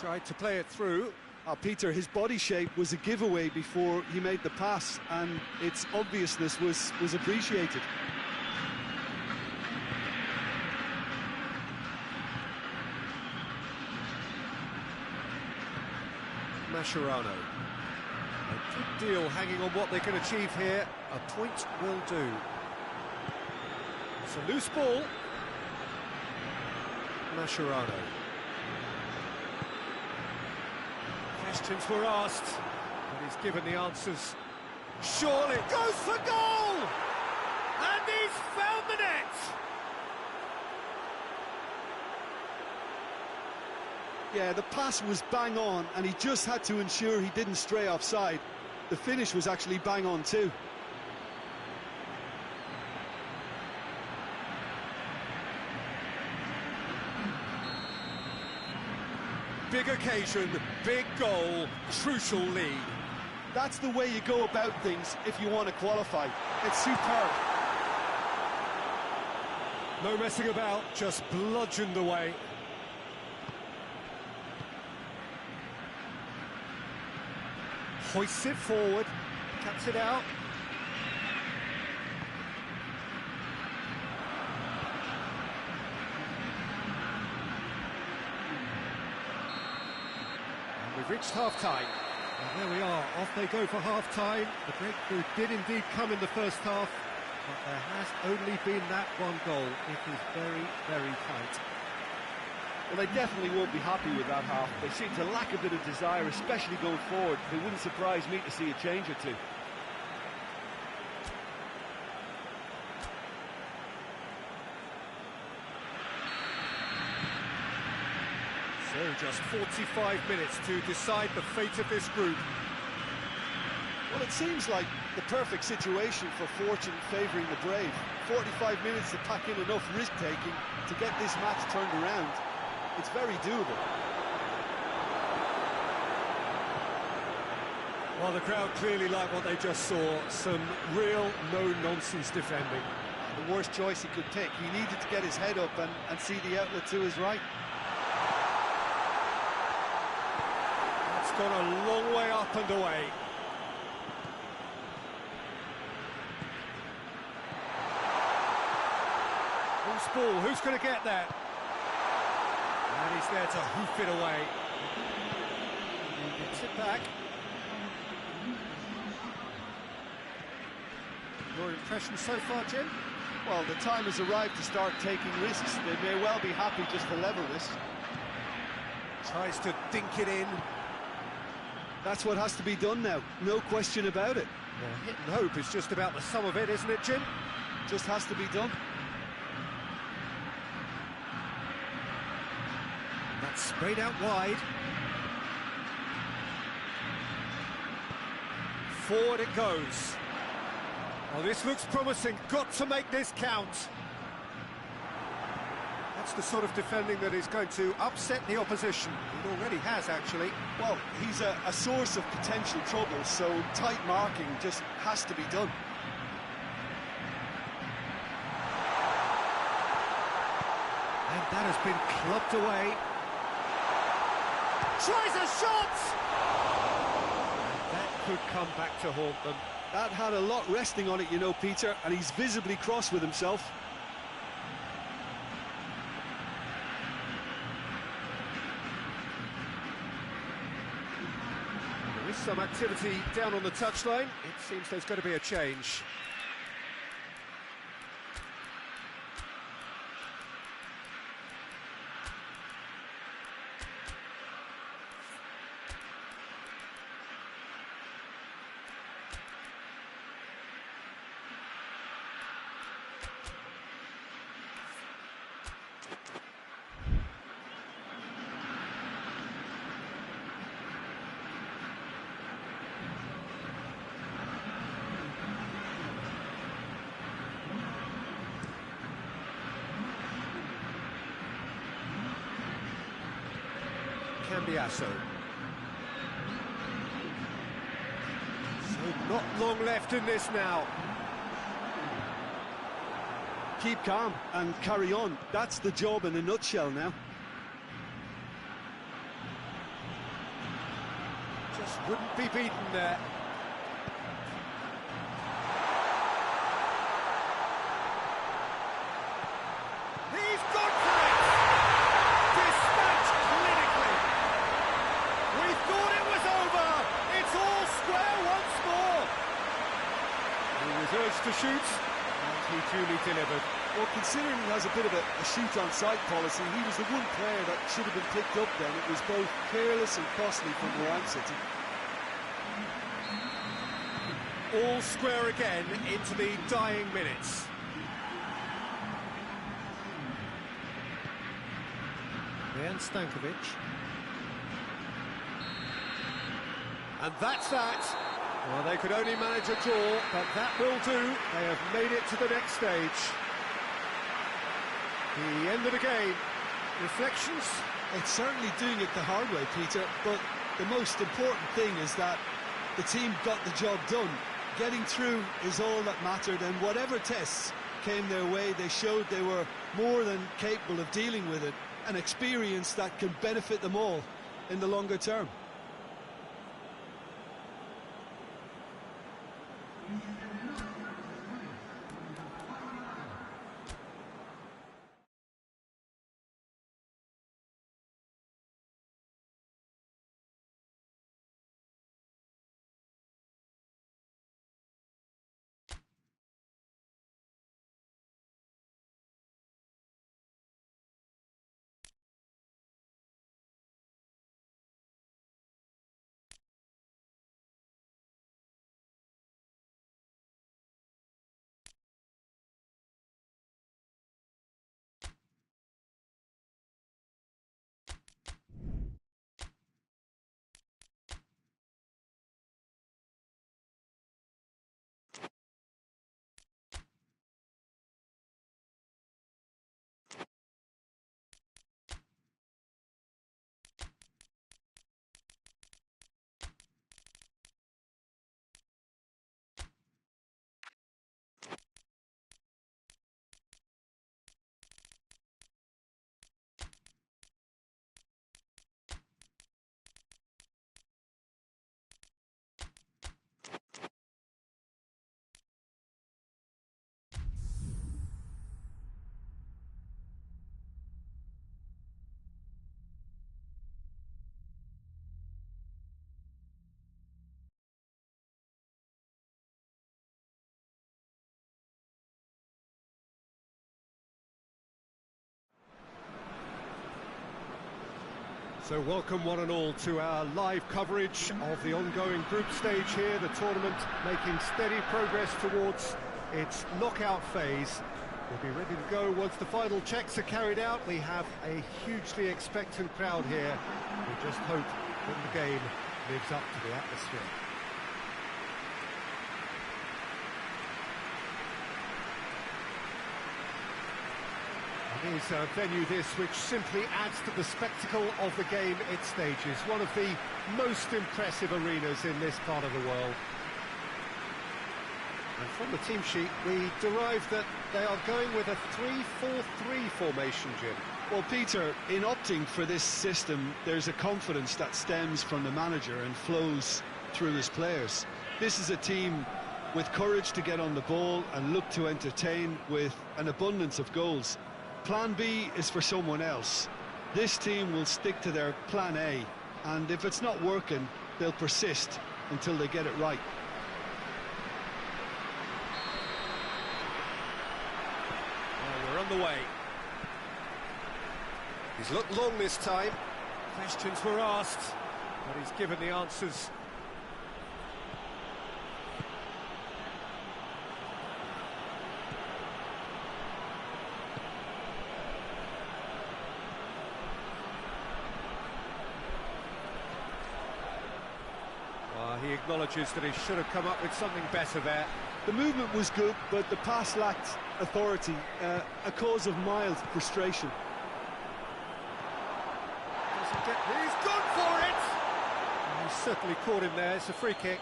Tried to play it through. Peter, his body shape was a giveaway before he made the pass, and its obviousness was appreciated. Mascherano. A good deal hanging on what they can achieve here. A point will do. It's a loose ball. Mascherano. Questions were asked, but he's given the answers. Surely goes for goal! And he's found the net! Yeah, the pass was bang on, and he just had to ensure he didn't stray offside. The finish was actually bang on too. Big occasion, big goal, crucial lead. That's the way you go about things if you want to qualify. It's superb. No messing about, just bludgeoned away. Hoists it forward, cuts it out. And we've reached half-time. And there we are, off they go for half-time. The breakthrough did indeed come in the first half, but there has only been that one goal. It is very, very tight. Well, they definitely won't be happy with that half. They seem to lack a bit of desire, especially going forward. It wouldn't surprise me to see a change or two. So just 45 minutes to decide the fate of this group. Well, it seems like the perfect situation for fortune favouring the brave. 45 minutes to pack in enough risk-taking to get this match turned around. It's very doable. Well, the crowd clearly like what they just saw. Some real no-nonsense defending. The worst choice he could pick. He needed to get his head up and see the outlet to his right. It's gone a long way up and away. Loose ball, who's going to get that? And he's there to hoof it away. He gets it back. Your impression so far, Jim? Well, the time has arrived to start taking risks. They may well be happy just to level this. Tries to dink it in. That's what has to be done now, no question about it. Well, hit and hope is just about the sum of it, isn't it, Jim? Just has to be done. That's sprayed out wide. Forward it goes. Oh, this looks promising. Got to make this count. That's the sort of defending that is going to upset the opposition. It already has, actually. Well, he's a source of potential trouble, so tight marking just has to be done. And that has been clubbed away. Tries a shot! And that could come back to haunt them. That had a lot resting on it, you know, Peter, and he's visibly cross with himself. There is some activity down on the touchline. It seems there's going to be a change. Cambiasso. So not long left in this now. Keep calm and carry on. That's the job in a nutshell now. Wouldn't be beaten there. He's gone for it! Dispatched clinically. We thought it was over. It's all square once more. He was urged to shoot, and he duly delivered. Well, considering he has a bit of a shoot-on-sight policy, he was the one player that should have been picked up then. It was both careless and costly from where I'm sitting. All square again into the dying minutes. Dejan Stankovic. And that's that. Well, they could only manage a draw, but that will do. They have made it to the next stage. The end of the game. Reflections? It's certainly doing it the hard way, Peter, but the most important thing is that the team got the job done. Getting through is all that mattered, and whatever tests came their way, they showed they were more than capable of dealing with it, an experience that can benefit them all in the longer term. So welcome one and all to our live coverage of the ongoing group stage here, the tournament making steady progress towards its knockout phase. We'll be ready to go once the final checks are carried out. We have a hugely expectant crowd here. We just hope that the game lives up to the atmosphere. It is a venue this which simply adds to the spectacle of the game it stages. One of the most impressive arenas in this part of the world. And from the team sheet, we derived that they are going with a 3-4-3 formation, Jim. Well, Peter, in opting for this system, there's a confidence that stems from the manager and flows through his players. This is a team with courage to get on the ball and look to entertain with an abundance of goals. Plan B is for someone else. This team will stick to their plan A, and if it's not working, they'll persist until they get it right. Well, we're on the way. He's looked long this time. Questions were asked, but he's given the answers. He acknowledges that he should have come up with something better there. The movement was good, but the pass lacked authority, a cause of mild frustration. He's gone for it! And he's certainly caught him there. It's a free kick.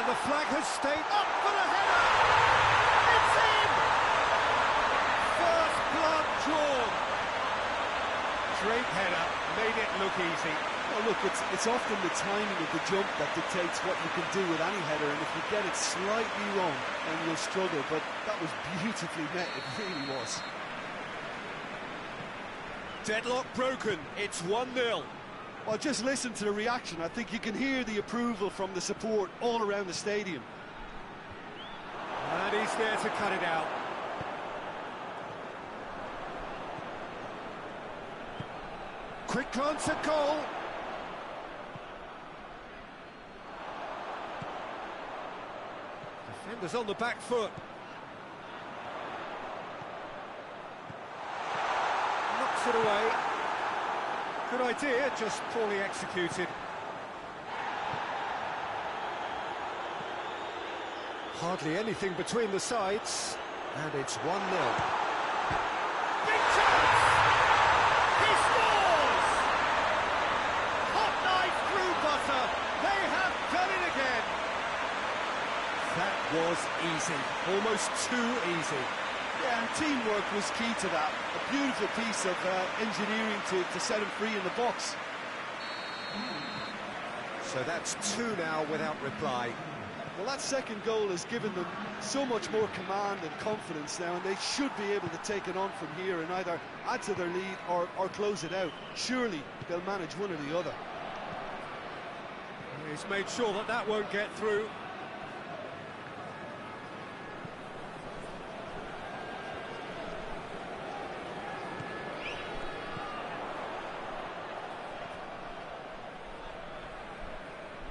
And the flag has stayed up for the header! It's in! First blood drawn. Straight header, made it look easy. Well, look, it's often the timing of the jump that dictates what you can do with any header, and if you get it slightly wrong, then you'll struggle, but that was beautifully met, it really was. Deadlock broken, it's 1-0. Well, just listen to the reaction. I think you can hear the approval from the support all around the stadium. And he's there to cut it out. Quick glance at goal. Defenders on the back foot. Knocks it away. Good idea, just poorly executed. Hardly anything between the sides, and it's 1-0. Big chance! He scores! Hot knife through butter. They have done it again. That was easy, almost too easy. Yeah, and teamwork was key to that. A beautiful piece of engineering to set him free in the box. So that's 2 now without reply. Well, that second goal has given them so much more command and confidence now, and they should be able to take it on from here and either add to their lead or close it out. Surely they'll manage one or the other. He's made sure that that won't get through.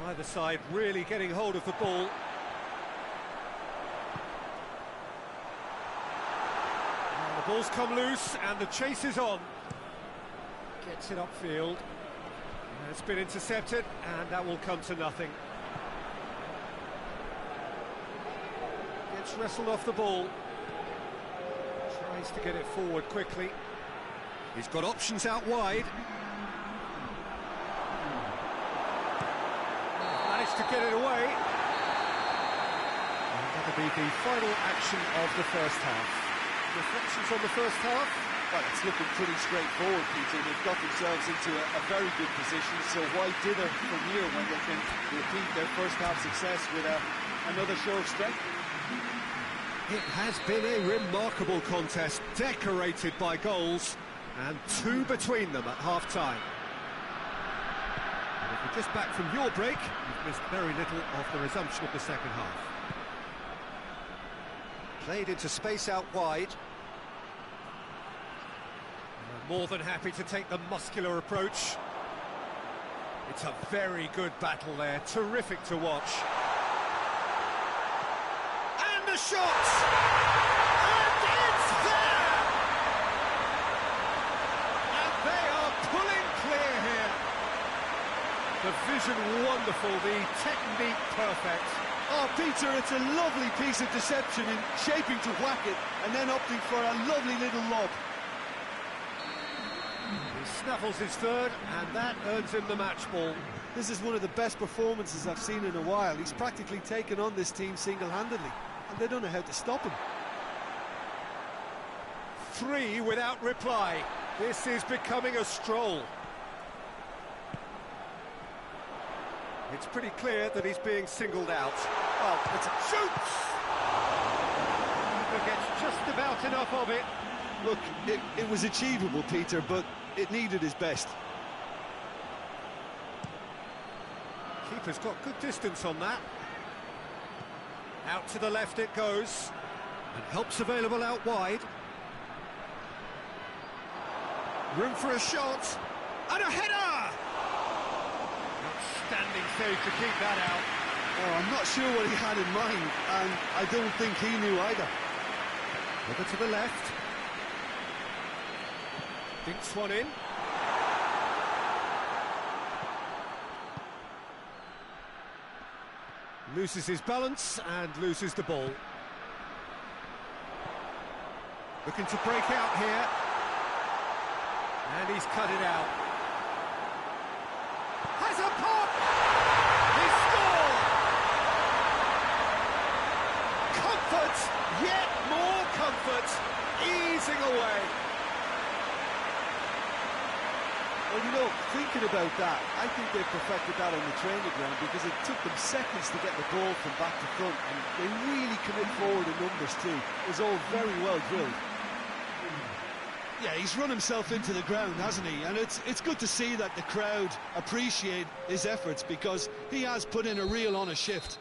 Either side really getting hold of the ball. And the ball's come loose and the chase is on. Gets it upfield. And it's been intercepted and that will come to nothing. Gets wrestled off the ball. Tries to get it forward quickly. He's got options out wide. To get it away. And that'll be the final action of the first half. Reflections on the first half? Well, it's looking pretty straightforward, Peter. They've got themselves into a very good position, so why dither from here when they can repeat their first half success with another show of strength? It has been a remarkable contest, decorated by goals, and 2 between them at half-time. If you're just back from your break, you've missed very little of the resumption of the second half. Played into space out wide. More than happy to take the muscular approach. It's a very good battle there, terrific to watch. And a shot! And it's there! And they are pulling clear here. The vision wonderful, the technique perfect. Oh, Peter, it's a lovely piece of deception in shaping to whack it and then opting for a lovely little lob. He snaffles his third, and that earns him the match ball. This is one of the best performances I've seen in a while. He's practically taken on this team single-handedly, and they don't know how to stop him. 3 without reply. This is becoming a stroll. It's pretty clear that he's being singled out. Well, it's a shoots! He gets just about enough of it. Look, it was achievable, Peter, but it needed his best. Keeper's got good distance on that. Out to the left it goes. And help's available out wide. Room for a shot. And a header! Outstanding save to keep that out. Oh, I'm not sure what he had in mind, and I don't think he knew either. Over to the left. Dinks one in. Loses his balance and loses the ball. Looking to break out here. And he's cut it out. Has a pop! He scored! comfort, yet more comfort, easing away. Well, you know, thinking about that, I think they perfected that on the training ground because it took them seconds to get the ball from back to front, and they really commit forward in numbers too. It was all very well drilled. Yeah, he's run himself into the ground, hasn't he? And it's good to see that the crowd appreciate his efforts because he has put in a real honest shift.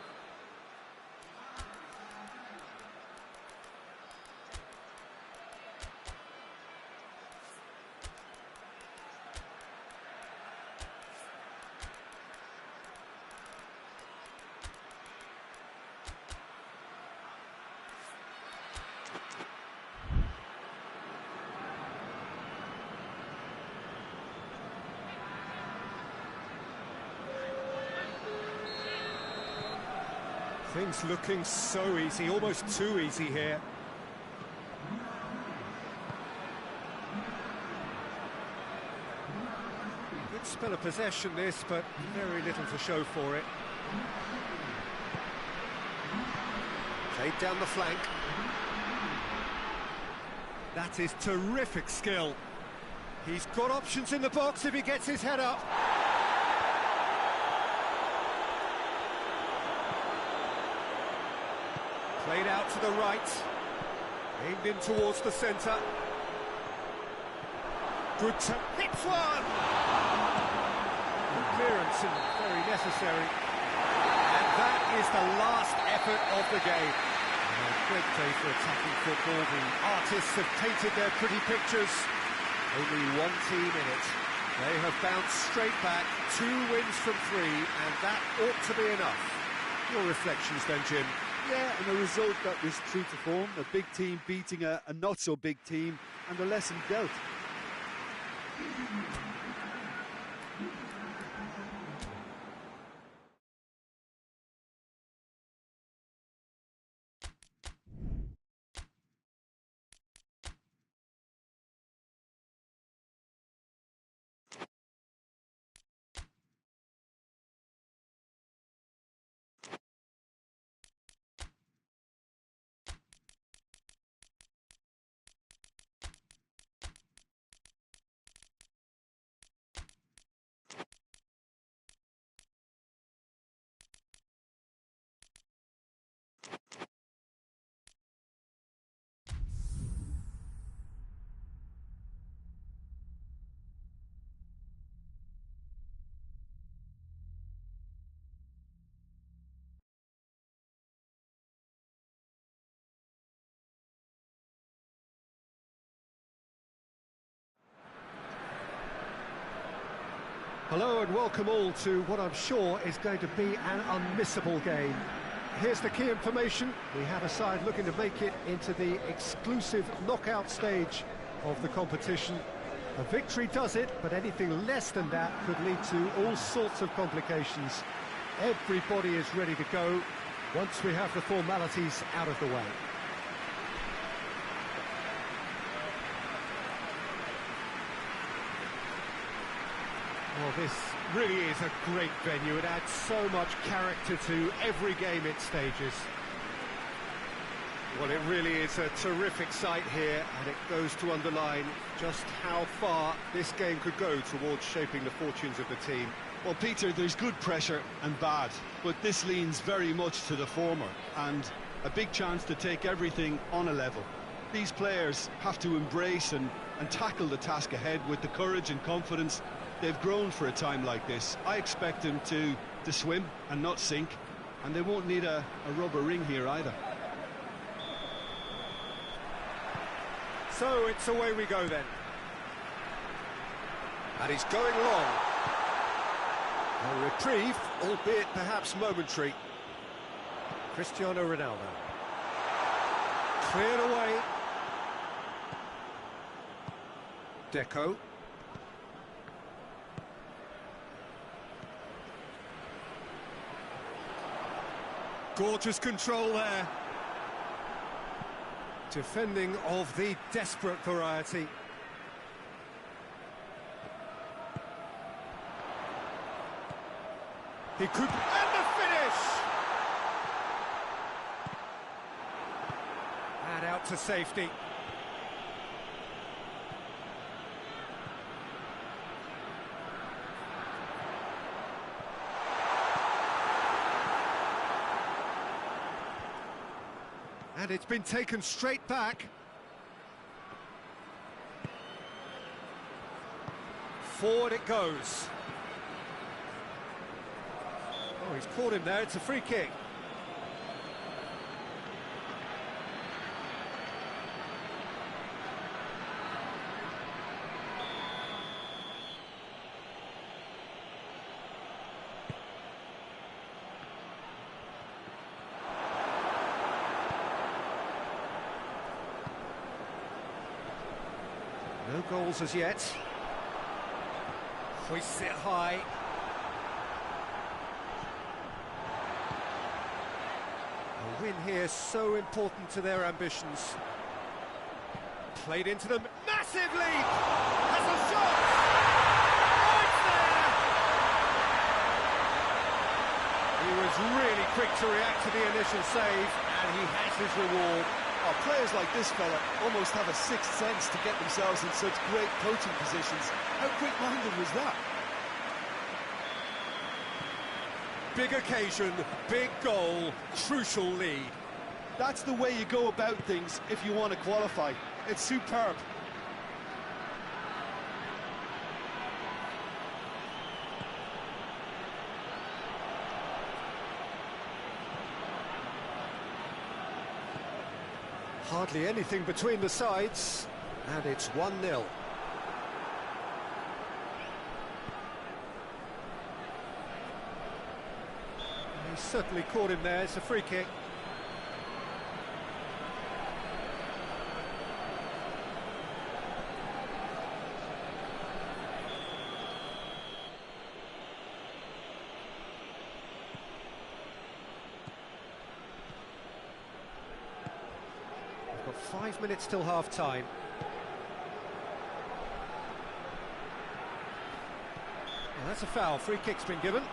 Things looking so easy, almost too easy here. Good spell of possession this, but very little to show for it. Played down the flank. That is terrific skill. He's got options in the box if he gets his head up. Played out to the right, aimed in towards the centre. Good hits one! Good clearance and very necessary. And that is the last effort of the game. A great day for attacking football. The artists have painted their pretty pictures. Only one team in it. They have bounced straight back, 2 wins from 3, and that ought to be enough. Your reflections then, Jim? Yeah, and a result that was true to form, a big team beating a not-so-big team, and a lesson dealt. Hello and welcome all to what I'm sure is going to be an unmissable game. Here's the key information. We have a side looking to make it into the exclusive knockout stage of the competition. A victory does it, but anything less than that could lead to all sorts of complications. Everybody is ready to go once we have the formalities out of the way. Well, this really is a great venue. It adds so much character to every game it stages. Well, it really is a terrific sight here, and it goes to underline just how far this game could go towards shaping the fortunes of the team. Well, Peter, there's good pressure and bad, but this leans very much to the former, and a big chance to take everything on a level. These players have to embrace and tackle the task ahead with the courage and confidence they've grown for a time like this. I expect them to swim and not sink, and they won't need a rubber ring here either. So it's away we go then. And he's going long. A reprieve, albeit perhaps momentary. Cristiano Ronaldo. Cleared away. Deco. Gorgeous control there. Defending of the desperate variety. He could... And the finish! that to safety. And it's been taken straight back. Forward it goes. Oh, he's caught him there, it's a free kick. No goals as yet. Hoists it high. A win here so important to their ambitions. Played into them, massive lead! Has a shot! Oh, it's there! He was really quick to react to the initial save, and he has his reward. Oh, players like this fella almost have a sixth sense to get themselves in such great coaching positions. How quick-minded was that? Big occasion, big goal, crucial lead. That's the way you go about things if you want to qualify. It's superb. Hardly anything between the sides, and it's 1-0. He certainly caught him there, it's a free kick. We've got 5 minutes till half-time. Well, that's a foul, free kick's been given.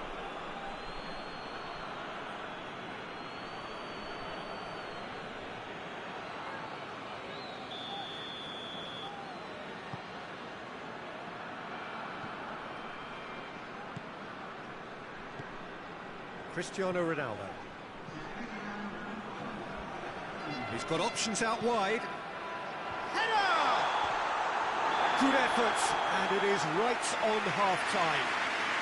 Cristiano Ronaldo. He's got options out wide. Header! Good effort, and it is right on half-time.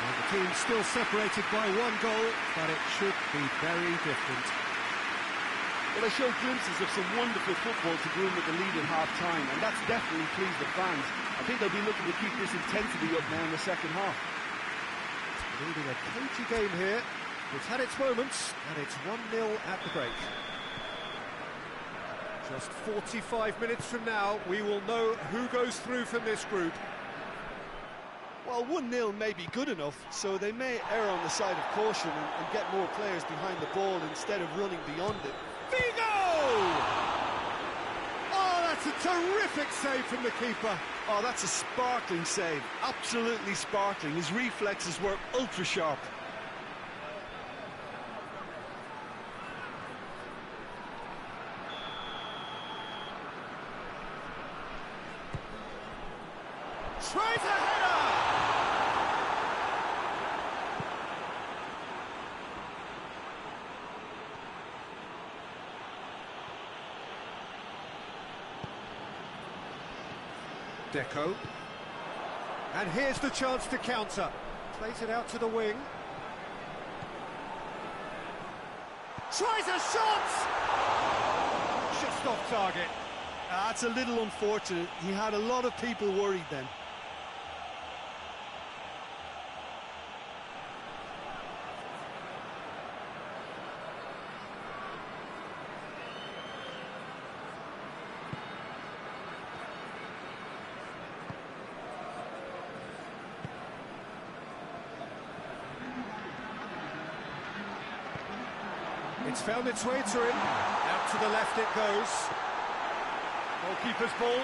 And the team's still separated by 1 goal, but it should be very different. Well, they showed glimpses of some wonderful football to go in with the lead at half-time, and that's definitely pleased the fans. I think they'll be looking to keep this intensity up now in the second half. Leading a cagey game here. It's had its moments, and it's 1-0 at the break. Just 45 minutes from now, we will know who goes through from this group. Well, 1-0 may be good enough, so they may err on the side of caution and get more players behind the ball instead of running beyond it. Figo! Oh, that's a terrific save from the keeper. Oh, that's a sparkling save. Absolutely sparkling. His reflexes were ultra-sharp. Tries a header! Deco. And here's the chance to counter. Plays it out to the wing. Tries a shot! Just off target. That's a little unfortunate. He had a lot of people worried then. It's found its way to him. Out to the left it goes. Goalkeeper's ball.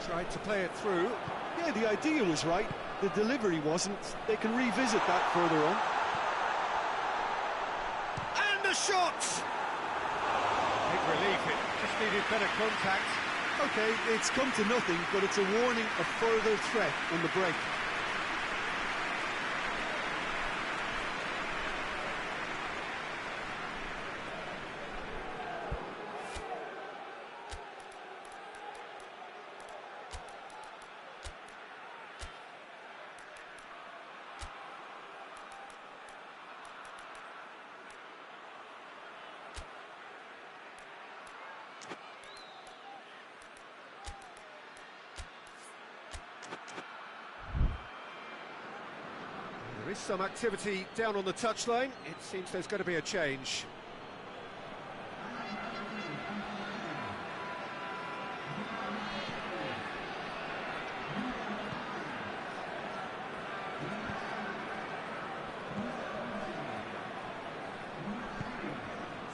Tried to play it through. Yeah, the idea was right. The delivery wasn't. They can revisit that further on. And the shot! Big relief, it just needed better contact. Okay, it's come to nothing, but it's a warning of further threat on the break. There is some activity down on the touchline. It seems there's going to be a change.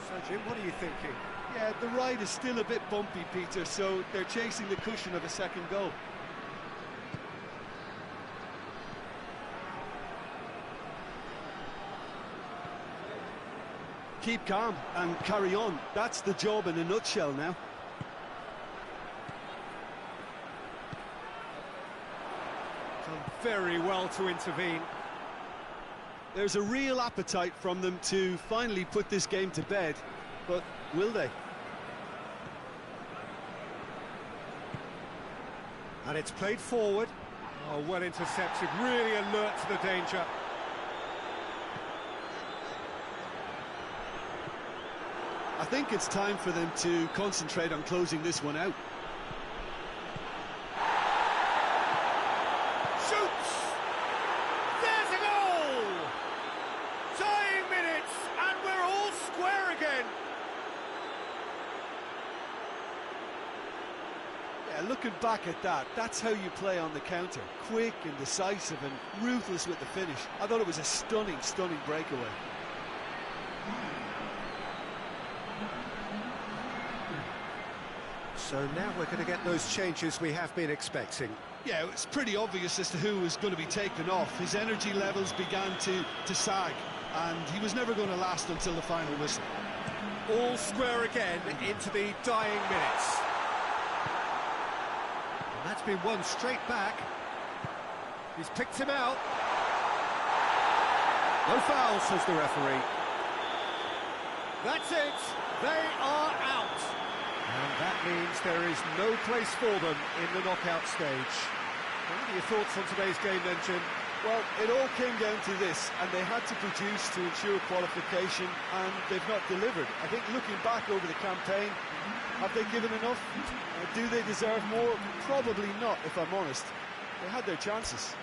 So, Jim, what are you thinking? Yeah, the ride is still a bit bumpy, Peter, so they're chasing the cushion of a second goal. Keep calm and carry on. That's the job in a nutshell now. Done very well to intervene. There's a real appetite from them to finally put this game to bed, but will they? And it's played forward. Oh, well intercepted, really alert to the danger. I think it's time for them to concentrate on closing this one out. Shoots! There's a goal! Tying minutes, and we're all square again. Yeah, looking back at that, that's how you play on the counter. Quick and decisive and ruthless with the finish. I thought it was a stunning, stunning breakaway. So now we're going to get those changes we have been expecting. Yeah, it's pretty obvious as to who was going to be taken off. His energy levels began to sag, and he was never going to last until the final whistle. All square again into the dying minutes. And that's been won straight back. He's picked him out. No foul, says the referee. That's it. They are out. And that means there is no place for them in the knockout stage. What are your thoughts on today's game then, Jim? Well, it all came down to this, and they had to produce to ensure qualification, and they've not delivered. I think looking back over the campaign, have they given enough? Do they deserve more? Probably not, if I'm honest. They had their chances.